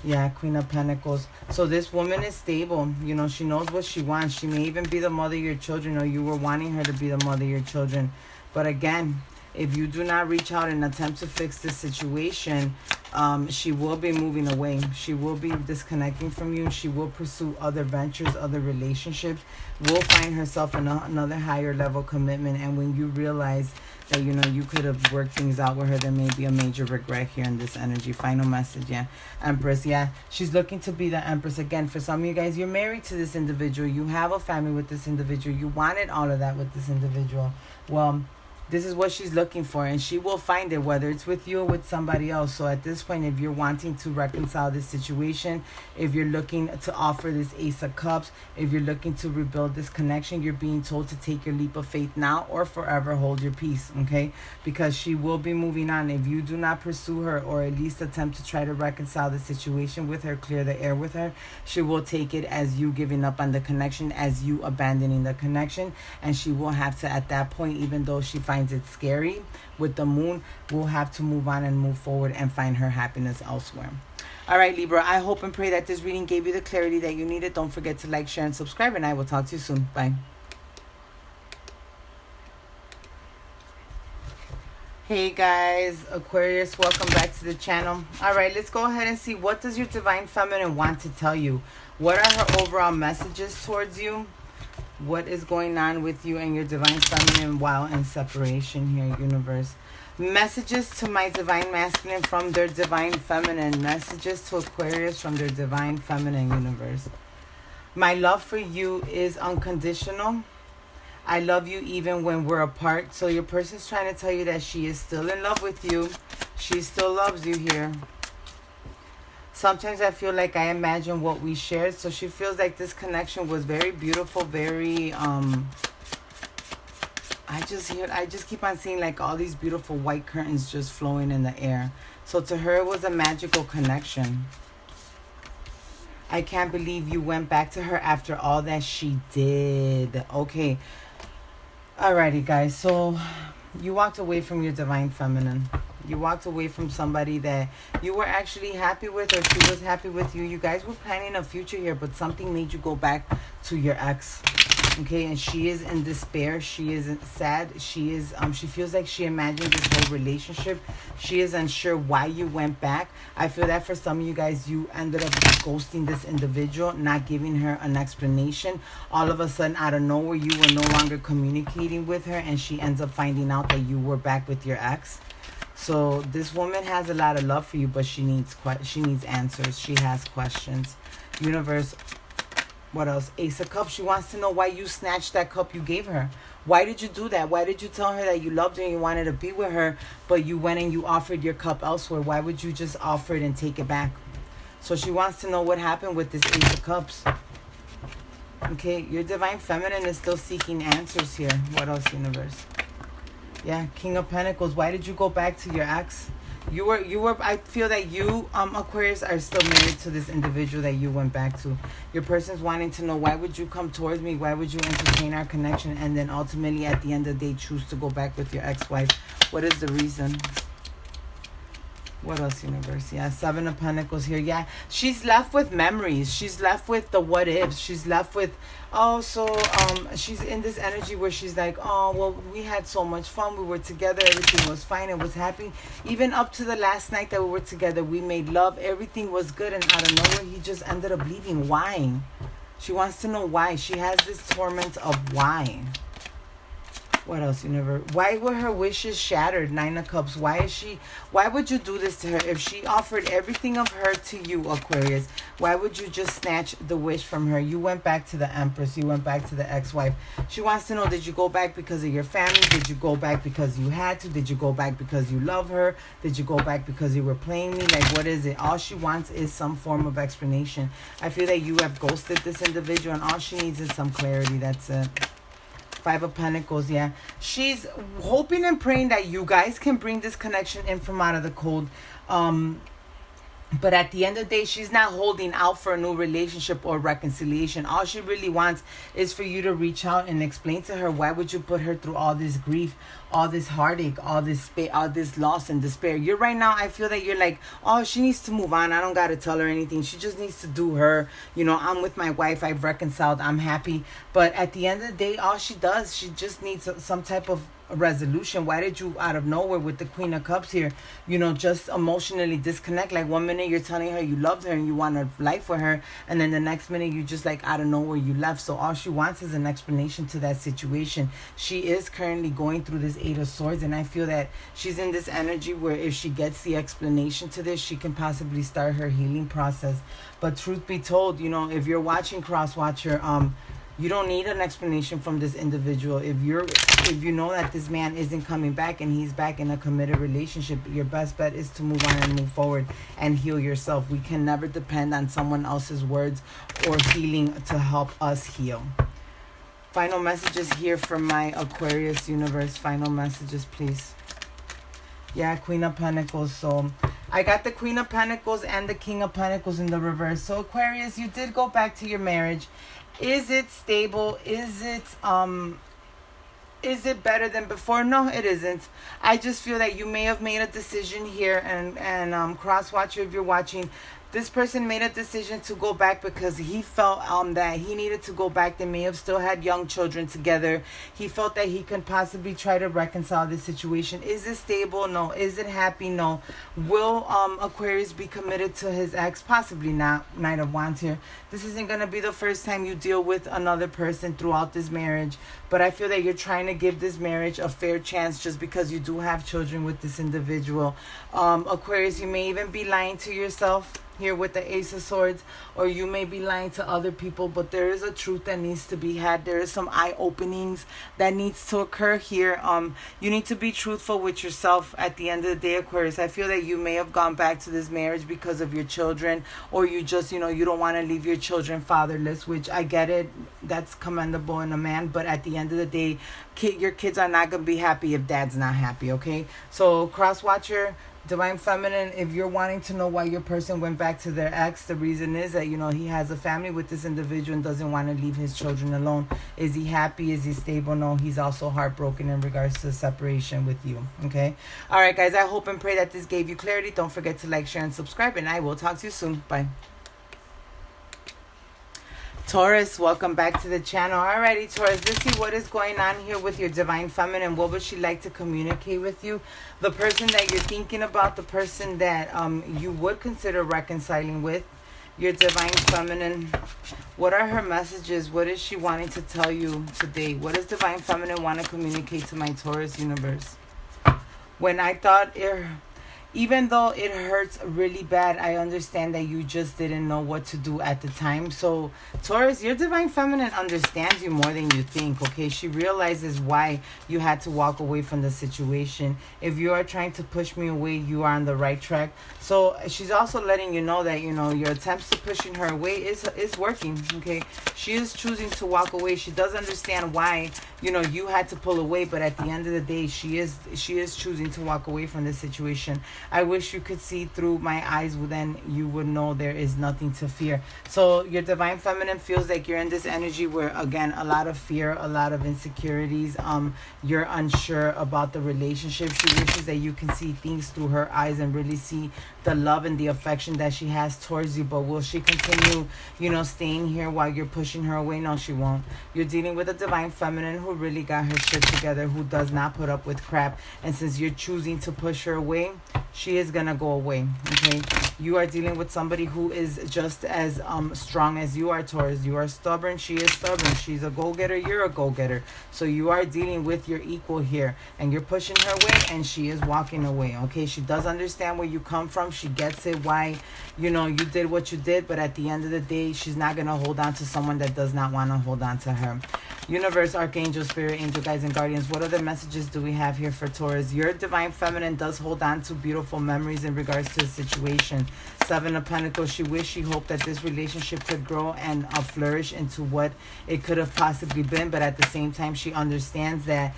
Yeah, Queen of Pentacles. So this woman is stable. You know, she knows what she wants. She may even be the mother of your children, or you were wanting her to be the mother of your children. But again, if you do not reach out and attempt to fix this situation, she will be moving away. She will be disconnecting from you. She will pursue other ventures, other relationships, will find herself in another higher level commitment. And when you realize that, you know, you could have worked things out with her, there may be a major regret here in this energy. Final message, yeah. Empress, yeah. She's looking to be the Empress. Again, for some of you guys, you're married to this individual. You have a family with this individual. You wanted all of that with this individual. Well, this is what she's looking for, and she will find it, whether it's with you or with somebody else. So at this point, if you're wanting to reconcile this situation, if you're looking to offer this Ace of Cups, if you're looking to rebuild this connection, you're being told to take your leap of faith now or forever hold your peace, okay? Because she will be moving on. If you do not pursue her, or at least attempt to try to reconcile the situation with her, clear the air with her, she will take it as you giving up on the connection, as you abandoning the connection. And she will have to, at that point, even though she finds it scary with the moon, will have to move on and move forward and find her happiness elsewhere. All right, Libra, I hope and pray that this reading gave you the clarity that you needed. Don't forget to like, share, and subscribe, and I will talk to you soon. Bye. Hey guys, Aquarius, welcome back to the channel. All right, let's go ahead and see, what does your divine feminine want to tell you? What are her overall messages towards you? What is going on with you and your divine feminine while in separation here, universe? Messages to my divine masculine from their divine feminine. Messages to Aquarius from their divine feminine, universe. My love for you is unconditional. I love you even when we're apart. So your person's trying to tell you that she is still in love with you. She still loves you here. Sometimes I feel like I imagine what we shared. So she feels like this connection was very beautiful, very, I just keep on seeing like all these beautiful white curtains just flowing in the air. So to her, it was a magical connection. I can't believe you went back to her after all that she did. Okay. Alrighty, guys. So you walked away from your divine feminine. You walked away from somebody that you were actually happy with, or she was happy with you. You guys were planning a future here, but something made you go back to your ex. Okay, and she is in despair. She is sad. She is she feels like she imagined this whole relationship. She is unsure why you went back. I feel that for some of you guys, you ended up ghosting this individual, not giving her an explanation. All of a sudden, out of nowhere, you were no longer communicating with her, and she ends up finding out that you were back with your ex. So this woman has a lot of love for you, but she needs answers. She has questions. Universe, what else? Ace of Cups. She wants to know why you snatched that cup you gave her. Why did you do that? Why did you tell her that you loved her and you wanted to be with her, but you went and you offered your cup elsewhere? Why would you just offer it and take it back? So she wants to know what happened with this Ace of Cups. Okay, your divine feminine is still seeking answers here. What else, universe? Yeah, King of Pentacles. Why did you go back to your ex? You were. I feel that you, Aquarius, are still married to this individual that you went back to. Your person's wanting to know, why would you come towards me? Why would you entertain our connection? And then ultimately, at the end of the day, choose to go back with your ex-wife. What is the reason? What else, universe? Yeah, Seven of Pentacles here. Yeah, she's left with memories. She's left with the what ifs. She's left with, she's in this energy where she's like, oh, well, we had so much fun. We were together. Everything was fine. It was happy. Even up to the last night that we were together, we made love. Everything was good. And out of nowhere, he just ended up leaving. Why? She wants to know why. She has this torment of why. What else, universe? Why were her wishes shattered? Nine of Cups. Why would you do this to her? If she offered everything of her to you, Aquarius, why would you just snatch the wish from her? You went back to the Empress. You went back to the ex-wife. She wants to know, did you go back because of your family? Did you go back because you had to? Did you go back because you love her? Did you go back because you were playing me? Like, what is it? All she wants is some form of explanation. I feel that you have ghosted this individual, and all she needs is some clarity. That's it. Five of Pentacles, yeah. She's hoping and praying that you guys can bring this connection in from out of the cold. But at the end of the day, she's not holding out for a new relationship or reconciliation. All she really wants is for you to reach out and explain to her, why would you put her through all this grief, all this heartache, all this loss and despair? You're right now, I feel that you're like, oh, she needs to move on. I don't got to tell her anything. She just needs to do her. You know, I'm with my wife. I've reconciled. I'm happy. But at the end of the day, all she does, she just needs some type of resolution. Why did you out of nowhere with the Queen of Cups here, you know, just emotionally disconnect? Like, one minute you're telling her you loved her and you want a life with her, and then the next minute you just like out of nowhere you left. So all she wants is an explanation to that situation. She is currently going through this Eight of Swords, and I feel that she's in this energy where if she gets the explanation to this, she can possibly start her healing process. But truth be told, you know, if you're watching Cross Watcher, you don't need an explanation from this individual. If you know that this man isn't coming back and he's back in a committed relationship, your best bet is to move on and move forward and heal yourself. We can never depend on someone else's words or healing to help us heal. Final messages here from my Aquarius universe. Final messages, please. Yeah, Queen of Pentacles. So I got the Queen of Pentacles and the King of Pentacles in the reverse. So Aquarius, you did go back to your marriage. Is it stable? Is it better than before? No, it isn't. I just feel that you may have made a decision here, and Cross Watcher, if you're watching, this person made a decision to go back because he felt that he needed to go back. They may have still had young children together. He felt that he could possibly try to reconcile this situation. Is it stable? No. Is it happy? No. Will Aquarius be committed to his ex? Possibly not. Knight of Wands here. This isn't going to be the first time you deal with another person throughout this marriage. But I feel that you're trying to give this marriage a fair chance just because you do have children with this individual. Aquarius, you may even be lying to yourself here with the Ace of Swords, or you may be lying to other people, but there is a truth that needs to be had. There is some eye openings that needs to occur here. You need to be truthful with yourself at the end of the day, Aquarius. I feel that you may have gone back to this marriage because of your children, or you just, you know, you don't want to leave your children fatherless, which I get it. That's commendable in a man, but at the end of the day, your kids are not going to be happy if dad's not happy, okay? So Cross Watcher, Divine Feminine, if you're wanting to know why your person went back to their ex, the reason is that, you know, he has a family with this individual and doesn't want to leave his children alone. Is he happy? Is he stable? No, he's also heartbroken in regards to separation with you, okay? All right, guys, I hope and pray that this gave you clarity. Don't forget to like, share, and subscribe, and I will talk to you soon. Bye. Taurus, welcome back to the channel. Alrighty, Taurus, let's see what is going on here with your Divine Feminine. What would she like to communicate with you? The person that you're thinking about, the person that you would consider reconciling with, your Divine Feminine. What are her messages? What is she wanting to tell you today? What does Divine Feminine want to communicate to my Taurus universe? When I thought even though it hurts really bad, I understand that you just didn't know what to do at the time. So, Taurus, your Divine Feminine understands you more than you think, okay? She realizes why you had to walk away from the situation. If you are trying to push me away, you are on the right track. So, she's also letting you know that, you know, your attempts to pushing her away is working, okay? She is choosing to walk away. She does understand why, you know, you had to pull away, but at the end of the day, she is choosing to walk away from this situation. I wish you could see through my eyes, then you would know there is nothing to fear. So your Divine Feminine feels like you're in this energy where, again, a lot of fear, a lot of insecurities. You're unsure about the relationship. She wishes that you can see things through her eyes and really see the love and the affection that she has towards you. But will she continue, you know, staying here while you're pushing her away? No, she won't. You're dealing with a Divine Feminine who really got her shit together, who does not put up with crap. And since you're choosing to push her away, she is gonna go away. Okay, you are dealing with somebody who is just as strong as you are, Taurus. You are stubborn, she is stubborn. She's a go-getter, you're a go-getter. So you are dealing with your equal here, and you're pushing her away, and she is walking away. Okay, she does understand where you come from. She gets it, why you did what you did, but at the end of the day, she's not gonna hold on to someone that does not want to hold on to her. Universe, Archangel, Spirit, Angel, Guides, and Guardians, what other messages do we have here for Taurus? Your divine feminine does hold on to beautiful memories in regards to the situation. Seven of Pentacles, she wished, she hoped that this relationship could grow and flourish into what it could have possibly been, but at the same time, she understands that,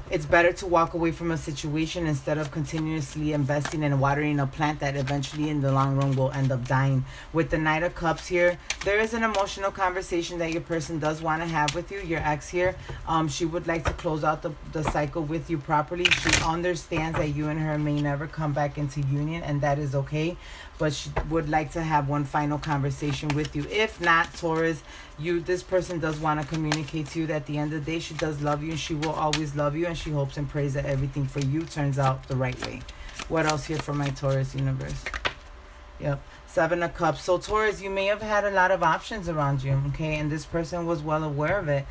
it's better to walk away from a situation instead of continuously investing and watering a plant that eventually in the long run will end up dying. With the Knight of Cups here, there is an emotional conversation that your person does want to have with you, your ex here. She would like to close out the cycle with you properly. She understands that you and her may never come back into union, and that is okay. But she would like to have one final conversation with you. If not, Taurus, this person does want to communicate to you that at the end of the day, she does love you and she will always love you, and she hopes and prays that everything for you turns out the right way. What else here for my Taurus universe? Yep. Seven of Cups. So Taurus, you may have had a lot of options around you, okay? And this person was well aware of it.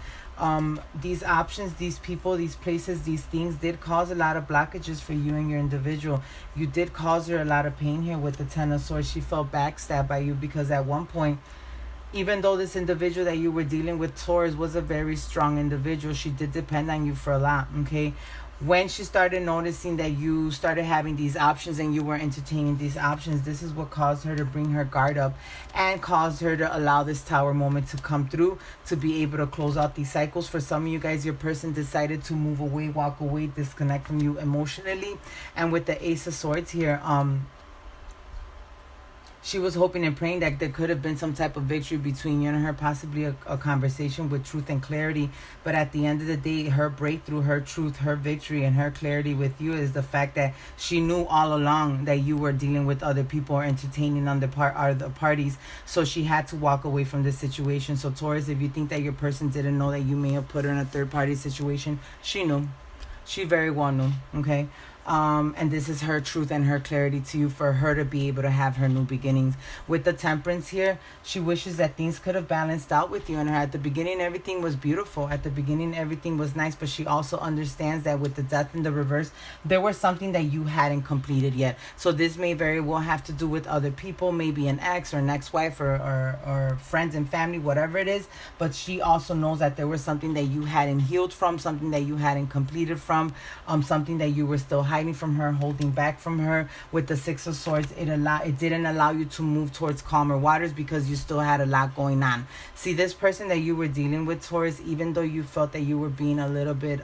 These options, these people, these places, these things did cause a lot of blockages for you and your individual. You did cause her a lot of pain here with the Ten of Swords. She felt backstabbed by you because at one point, even though this individual that you were dealing with, Taurus, was a very strong individual, she did depend on you for a lot, okay? When she started noticing that you started having these options and you were entertaining these options, this is what caused her to bring her guard up and caused her to allow this Tower moment to come through to be able to close out these cycles. For some of you guys, your person decided to move away, walk away, disconnect from you emotionally. And with the Ace of Swords here, she was hoping and praying that there could have been some type of victory between you and her, possibly a conversation with truth and clarity. But at the end of the day, her breakthrough, her truth, her victory, and her clarity with you is the fact that she knew all along that you were dealing with other people or entertaining other parties. So she had to walk away from this situation. So Taurus, if you think that your person didn't know that you may have put her in a third-party situation, she knew. She very well knew, okay? And this is her truth and her clarity to you for her to be able to have her new beginnings. With the Temperance here, she wishes that things could have balanced out with you and her. At the beginning, everything was beautiful. At the beginning, everything was nice. But she also understands that with the Death in the reverse, there was something that you hadn't completed yet. So this may very well have to do with other people, maybe an ex or an ex-wife or friends and family, whatever it is. But she also knows that there was something that you hadn't healed from, something that you hadn't completed from, something that you were still hiding from her, holding back from her. With the Six of Swords, it didn't allow you to move towards calmer waters because you still had a lot going on. See, this person that you were dealing with, Taurus, even though you felt that you were being a little bit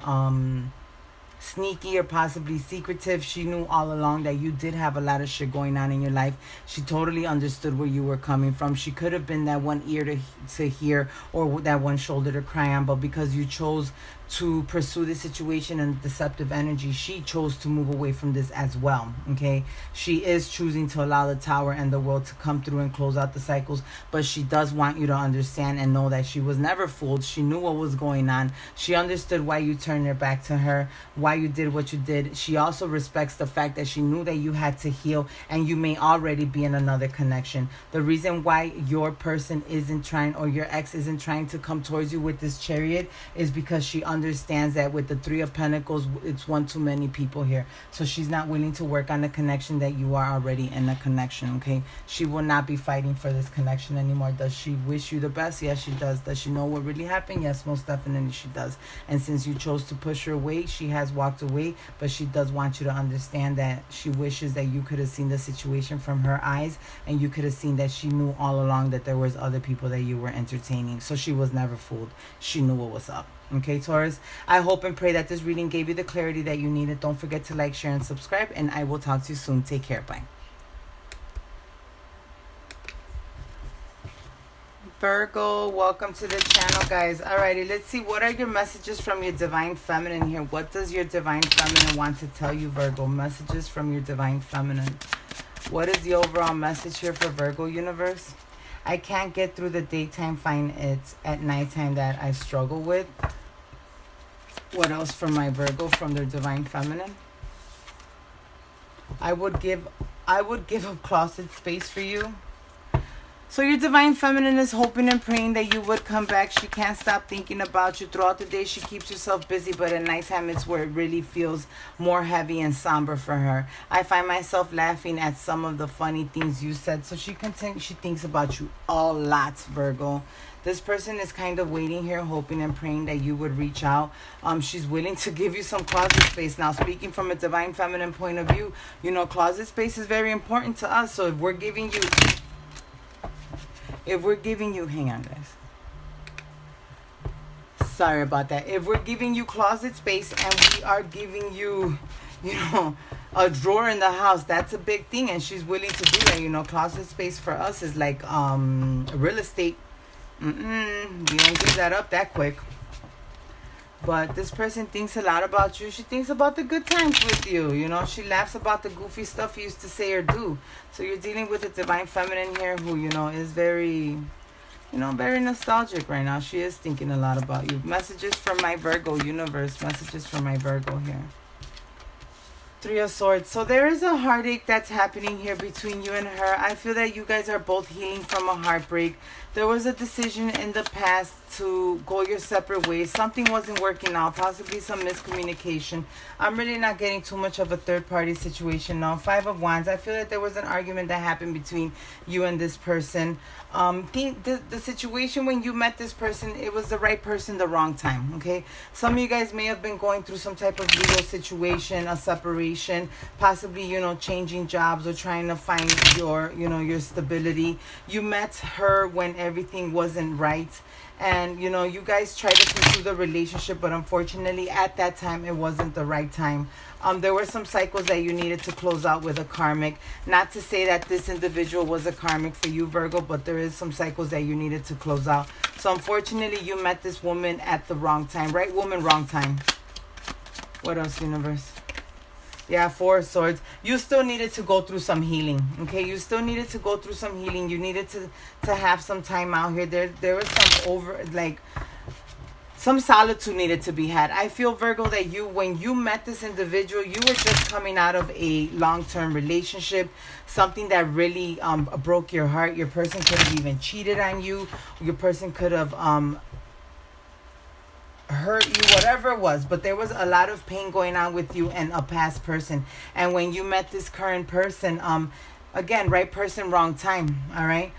sneaky or possibly secretive, she knew all along that you did have a lot of shit going on in your life. She totally understood where you were coming from. She could have been that one ear to hear or that one shoulder to cry on, but because you chose to pursue the situation and deceptive energy, she chose to move away from this as well, okay? She is choosing to allow the Tower and the world to come through and close out the cycles, but she does want you to understand and know that she was never fooled. She knew what was going on. She understood why you turned your back to her, why you did what you did. She also respects the fact that she knew that you had to heal and you may already be in another connection. The reason why your person isn't trying, or your ex isn't trying to come towards you with this Chariot, is because she understands that with the Three of Pentacles, it's one too many people here. So she's not willing to work on the connection that you are already in a connection, okay? She will not be fighting for this connection anymore. Does she wish you the best? Yes, she does. Does she know what really happened? Yes, most definitely she does. And since you chose to push her away, she has walked away, but she does want you to understand that she wishes that you could have seen the situation from her eyes, and you could have seen that she knew all along that there was other people that you were entertaining. So she was never fooled. She knew what was up. Okay, Taurus, I hope and pray that this reading gave you the clarity that you needed. Don't forget to like, share, and subscribe, and I will talk to you soon. Take care. Bye. Virgo, welcome to the channel, guys. Alrighty, let's see. What are your messages from your Divine Feminine here? What does your Divine Feminine want to tell you, Virgo? Messages from your Divine Feminine. What is the overall message here for Virgo universe? I can't get through the daytime, find it at nighttime that I struggle with. What else from my Virgo, from their Divine Feminine? I would give up closet space for you. So your divine feminine is hoping and praying that you would come back. She can't stop thinking about you. Throughout the day, she keeps herself busy, but at nighttime it's where it really feels more heavy and somber for her. I find myself laughing at some of the funny things you said. So she thinks about you a lot, Virgo. This person is kind of waiting here, hoping and praying that you would reach out. She's willing to give you some closet space. Now, speaking from a divine feminine point of view, you know, closet space is very important to us. So if we're giving you, hang on, guys. Sorry about that. If we're giving you closet space and we are giving you, you know, a drawer in the house, that's a big thing. And she's willing to do that. You know, closet space for us is like real estate. We don't give that up that quick. But this person thinks a lot about you. She thinks about the good times with you. You know, she laughs about the goofy stuff you used to say or do. So you're dealing with a divine feminine here who, you know, is very, you know, very nostalgic right now. She is thinking a lot about you. Messages from my Virgo universe. Messages from my Virgo here. Three of Swords. So there is a heartache that's happening here between you and her. I feel that you guys are both healing from a heartbreak. There was a decision in the past to go your separate ways. Something wasn't working out. Possibly some miscommunication. I'm really not getting too much of a third-party situation now. Five of Wands. I feel that there was an argument that happened between you and this person. The situation when you met this person, it was the right person, the wrong time, okay? Some of you guys may have been going through some type of legal situation, a separation, possibly, you know, changing jobs or trying to find your, you know, your stability. You met her when everything wasn't right. And, you know, you guys tried to pursue the relationship, but unfortunately at that time, it wasn't the right time. There were some cycles that you needed to close out with a karmic. Not to say that this individual was a karmic for you, Virgo, but there is some cycles that you needed to close out. So unfortunately, you met this woman at the wrong time. Right woman, wrong time. What else, universe? Yeah, Four of Swords. You still needed to go through some healing, okay? You still needed to go through some healing. You needed to have some time out here. There was some solitude needed to be had. I feel, Virgo, that when you met this individual, you were just coming out of a long-term relationship, something that really broke your heart. Your person could have even cheated on you. Your person could have hurt you, whatever it was, but there was a lot of pain going on with you and a past person. And when you met this current person, again, right person, wrong time. All right.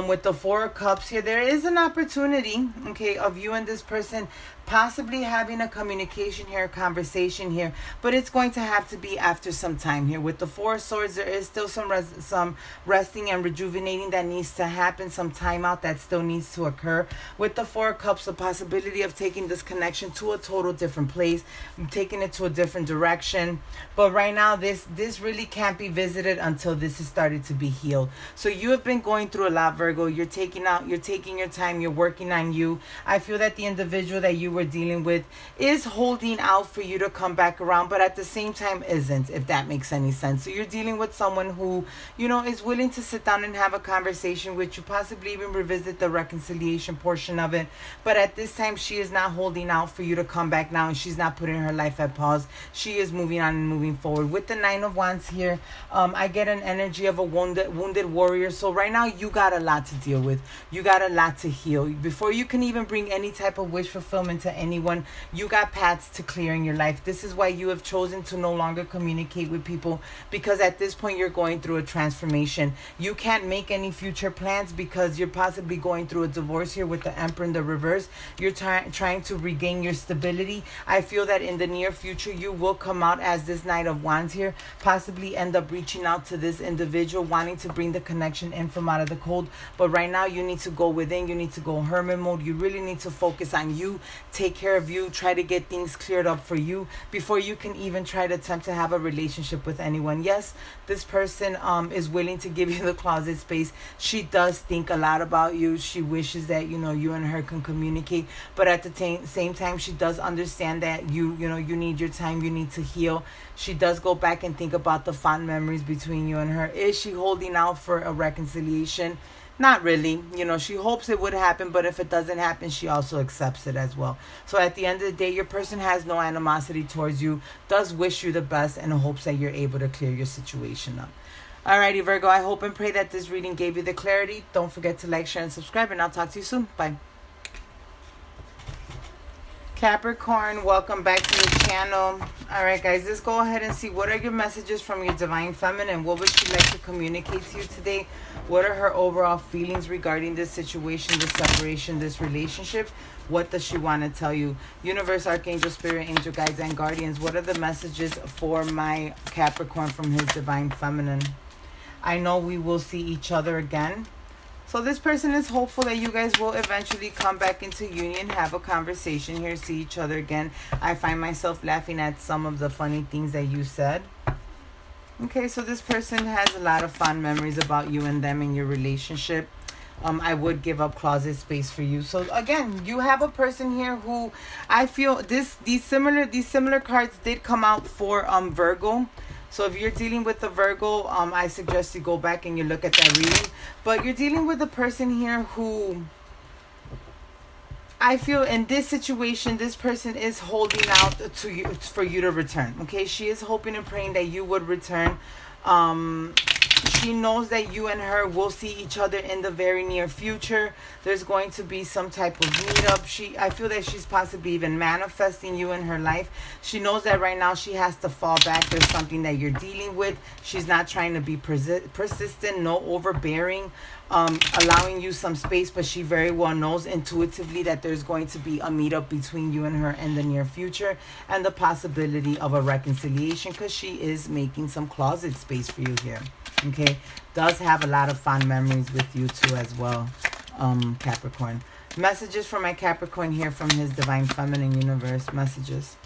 With the Four of Cups here, there is an opportunity, okay, of you and this person possibly having a communication here, a conversation here, but it's going to have to be after some time here. With the Four of Swords, there is still some resting and rejuvenating that needs to happen, some time out that still needs to occur. With the Four of Cups, the possibility of taking this connection to a total different place, taking it to a different direction. But right now, this really can't be visited until this has started to be healed. So you have been going through a lot, Virgo. You're taking your time, you're working on you. I feel that the individual that you were dealing with is holding out for you to come back around, but at the same time isn't, if that makes any sense. So you're dealing with someone who, you know, is willing to sit down and have a conversation with you, possibly even revisit the reconciliation portion of it. But at this time, she is not holding out for you to come back now, and she's not putting her life at pause. She is moving on and moving forward. With the Nine of Wands here, I get an energy of a wounded warrior. So right now, you got a lot to deal with. You got a lot to heal. Before you can even bring any type of wish fulfillment to anyone, you got paths to clear in your life. This is why you have chosen to no longer communicate with people, because at this point you're going through a transformation. You can't make any future plans because you're possibly going through a divorce here with the Emperor in the reverse. You're trying to regain your stability. I feel that in the near future you will come out as this Knight of Wands here, possibly end up reaching out to this individual, wanting to bring the connection in from out of the cold. But right now you need to go within. You need to go hermit mode. You really need to focus on you, take care of you, try to get things cleared up for you before you can even try to attempt to have a relationship with anyone. Yes, this person is willing to give you the closet space. She does think a lot about you. She wishes that, you know, you and her can communicate, but at the same time, she does understand that you need your time, you need to heal. She does go back and think about the fond memories between you and her. Is she holding out for a reconciliation? not really. You know, she hopes it would happen, but if it doesn't happen, she also accepts it as well. So at the end of the day, your person has no animosity towards you, does wish you the best, and hopes that you're able to clear your situation up. Alrighty, Virgo, I hope and pray that this reading gave you the clarity. Don't forget to like, share, and subscribe, and I'll talk to you soon. Bye. Capricorn, welcome back to the channel. Alright guys, let's go ahead and see what are your messages from your Divine Feminine. What would she like to communicate to you today? What are her overall feelings regarding this situation, this separation, this relationship? What does she want to tell you? Universe, Archangel, Spirit, Angel, Guides, and Guardians, what are the messages for my Capricorn from his Divine Feminine? I know we will see each other again. So this person is hopeful that you guys will eventually come back into union, have a conversation here, see each other again. I find myself laughing at some of the funny things that you said. Okay, so this person has a lot of fond memories about you and them in your relationship. I would give up closet space for you. So again, you have a person here who I feel these similar cards did come out for Virgo. So if you're dealing with a Virgo, I suggest you go back and you look at that reading. But you're dealing with a person here who I feel in this situation, this person is holding out to you for you to return. Okay, she is hoping and praying that you would return. She knows that you and her will see each other in the very near future. There's going to be some type of meetup. I feel that she's possibly even manifesting you in her life. She knows that right now she has to fall back. There's something that you're dealing with. She's not trying to be persistent, no overbearing, allowing you some space, but she very well knows intuitively that there's going to be a meetup between you and her in the near future and the possibility of a reconciliation because she is making some closet space for you here. Okay, does have a lot of fond memories with you too as well, Capricorn. Messages for my Capricorn here from his Divine Feminine universe. Messages.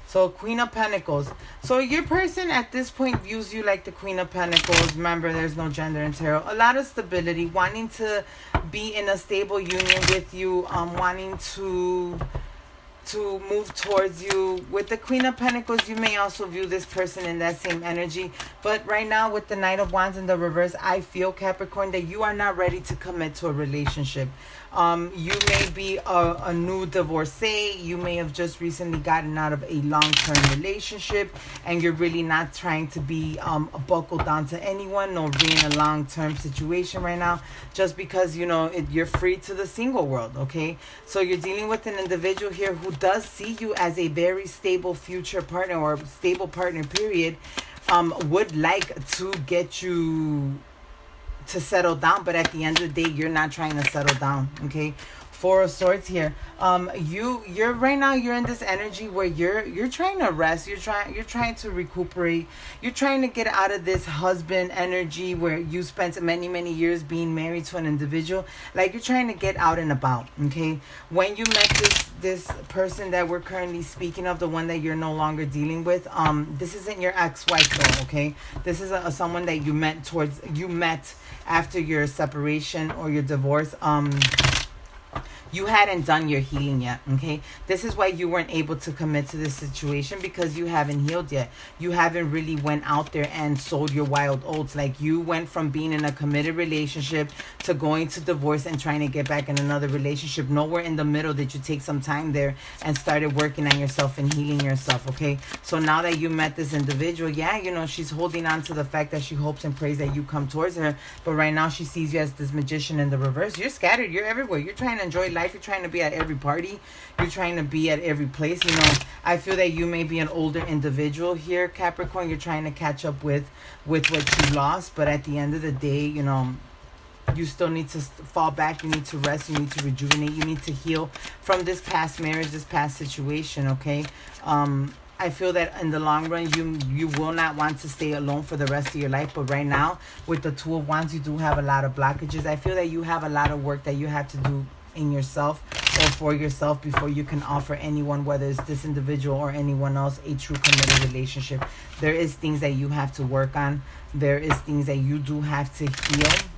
So Queen of Pentacles. So your person at this point views you like the Queen of Pentacles. Remember, there's no gender in tarot. A lot of stability, wanting to be in a stable union with you, wanting to move towards you. With the Queen of Pentacles, you may also view this person in that same energy. But right now with the Knight of Wands in the reverse, I feel, Capricorn, that you are not ready to commit to a relationship. You may be a new divorcee. You may have just recently gotten out of a long-term relationship and you're really not trying to be buckled down to anyone or be in a long-term situation right now just because, you know, you're free to the single world, okay? So you're dealing with an individual here who does see you as a very stable future partner or stable partner, period, would like to get you to settle down, but at the end of the day, you're not trying to settle down, okay? Four of Swords here. You're right now, you're in this energy where you're trying to rest, you're trying to recuperate, you're trying to get out of this husband energy where you spent many years being married to an individual. Like, you're trying to get out and about, okay? When you met this person that we're currently speaking of, the one that you're no longer dealing with, this isn't your ex-wife though, okay? This is someone that you met after your separation or your divorce. You hadn't done your healing yet, okay? This is why you weren't able to commit to this situation, because you haven't healed yet. You haven't really went out there and sold your wild oats. Like, you went from being in a committed relationship to going to divorce and trying to get back in another relationship. Nowhere in the middle did you take some time there and started working on yourself and healing yourself, okay? So now that you met this individual, yeah, you know, she's holding on to the fact that she hopes and prays that you come towards her. But right now she sees you as this magician in the reverse. You're scattered. You're everywhere. You're trying to enjoy life. You're trying to be at every party. You're trying to be at every place. You know, I feel that you may be an older individual here, Capricorn. You're trying to catch up with what you lost. But at the end of the day, you know, you still need to fall back. You need to rest. You need to rejuvenate. You need to heal from this past marriage, this past situation, okay? I feel that in the long run, you will not want to stay alone for the rest of your life. But right now, with the Two of Wands, you do have a lot of blockages. I feel that you have a lot of work that you have to do in yourself or for yourself before you can offer anyone, whether it's this individual or anyone else, a true committed relationship. There is things that you have to work on. There is things that you do have to heal.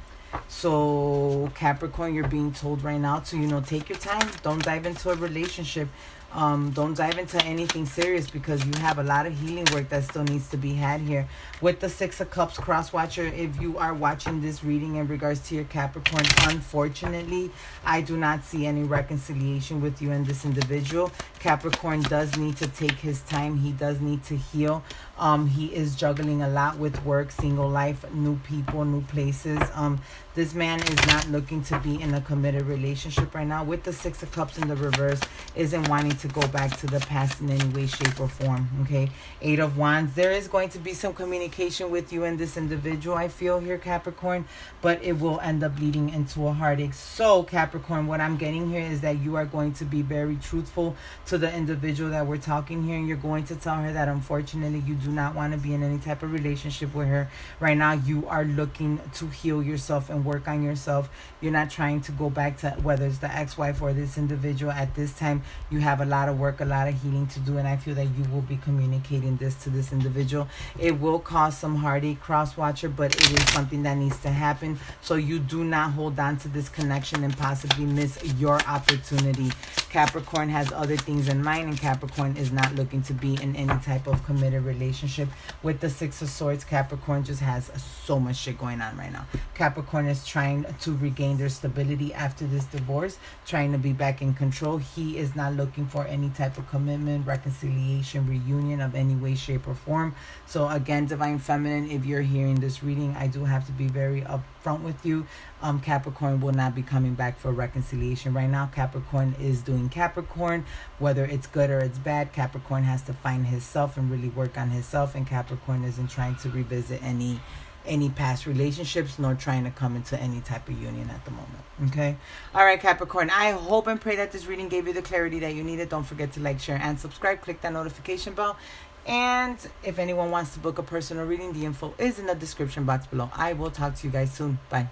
So Capricorn, you're being told right now to, you know, take your time. Don't dive into a relationship Don't dive into anything serious because you have a lot of healing work that still needs to be had here. With the Six of Cups cross watcher, if you are watching this reading in regards to your Capricorn, unfortunately, I do not see any reconciliation with you and this individual. Capricorn does need to take his time. He does need to heal. He is juggling a lot with work, single life, new people, new places. This man is not looking to be in a committed relationship right now. With the Six of Cups in the reverse, isn't wanting to go back to the past in any way, shape, or form. Okay, Eight of Wands. There is going to be some communication with you and this individual, I feel here, Capricorn, but it will end up leading into a heartache. So, Capricorn, what I'm getting here is that you are going to be very truthful to the individual that we're talking here, and you're going to tell her that unfortunately you do not want to be in any type of relationship with her right now. You are looking to heal yourself and work on yourself. You're not trying to go back to whether it's the ex-wife or this individual. At this time, you have a lot of work, a lot of healing to do, and I feel that you will be communicating this to this individual. It will cause some heartache, cross watcher, but it is something that needs to happen, so you do not hold on to this connection and possibly miss your opportunity. Capricorn has other things in mind, and Capricorn is not looking to be in any type of committed relationship. With the Six of Swords, Capricorn just has so much shit going on right now. Capricorn is trying to regain their stability after this divorce, trying to be back in control. He is not looking for any type of commitment, reconciliation, reunion of any way, shape, or form. So again, Divine Feminine, if you're hearing this reading, I do have to be very upfront with you. Capricorn will not be coming back for reconciliation right now. Capricorn is doing Capricorn, whether it's good or it's bad. Capricorn has to find himself and really work on himself, and Capricorn isn't trying to revisit any past relationships, nor trying to come into any type of union at the moment. Okay, all right, Capricorn, I hope and pray that this reading gave you the clarity that you needed. Don't forget to like, share, and subscribe. Click that notification bell. And if anyone wants to book a personal reading, the info is in the description box below. I will talk to you guys soon. Bye.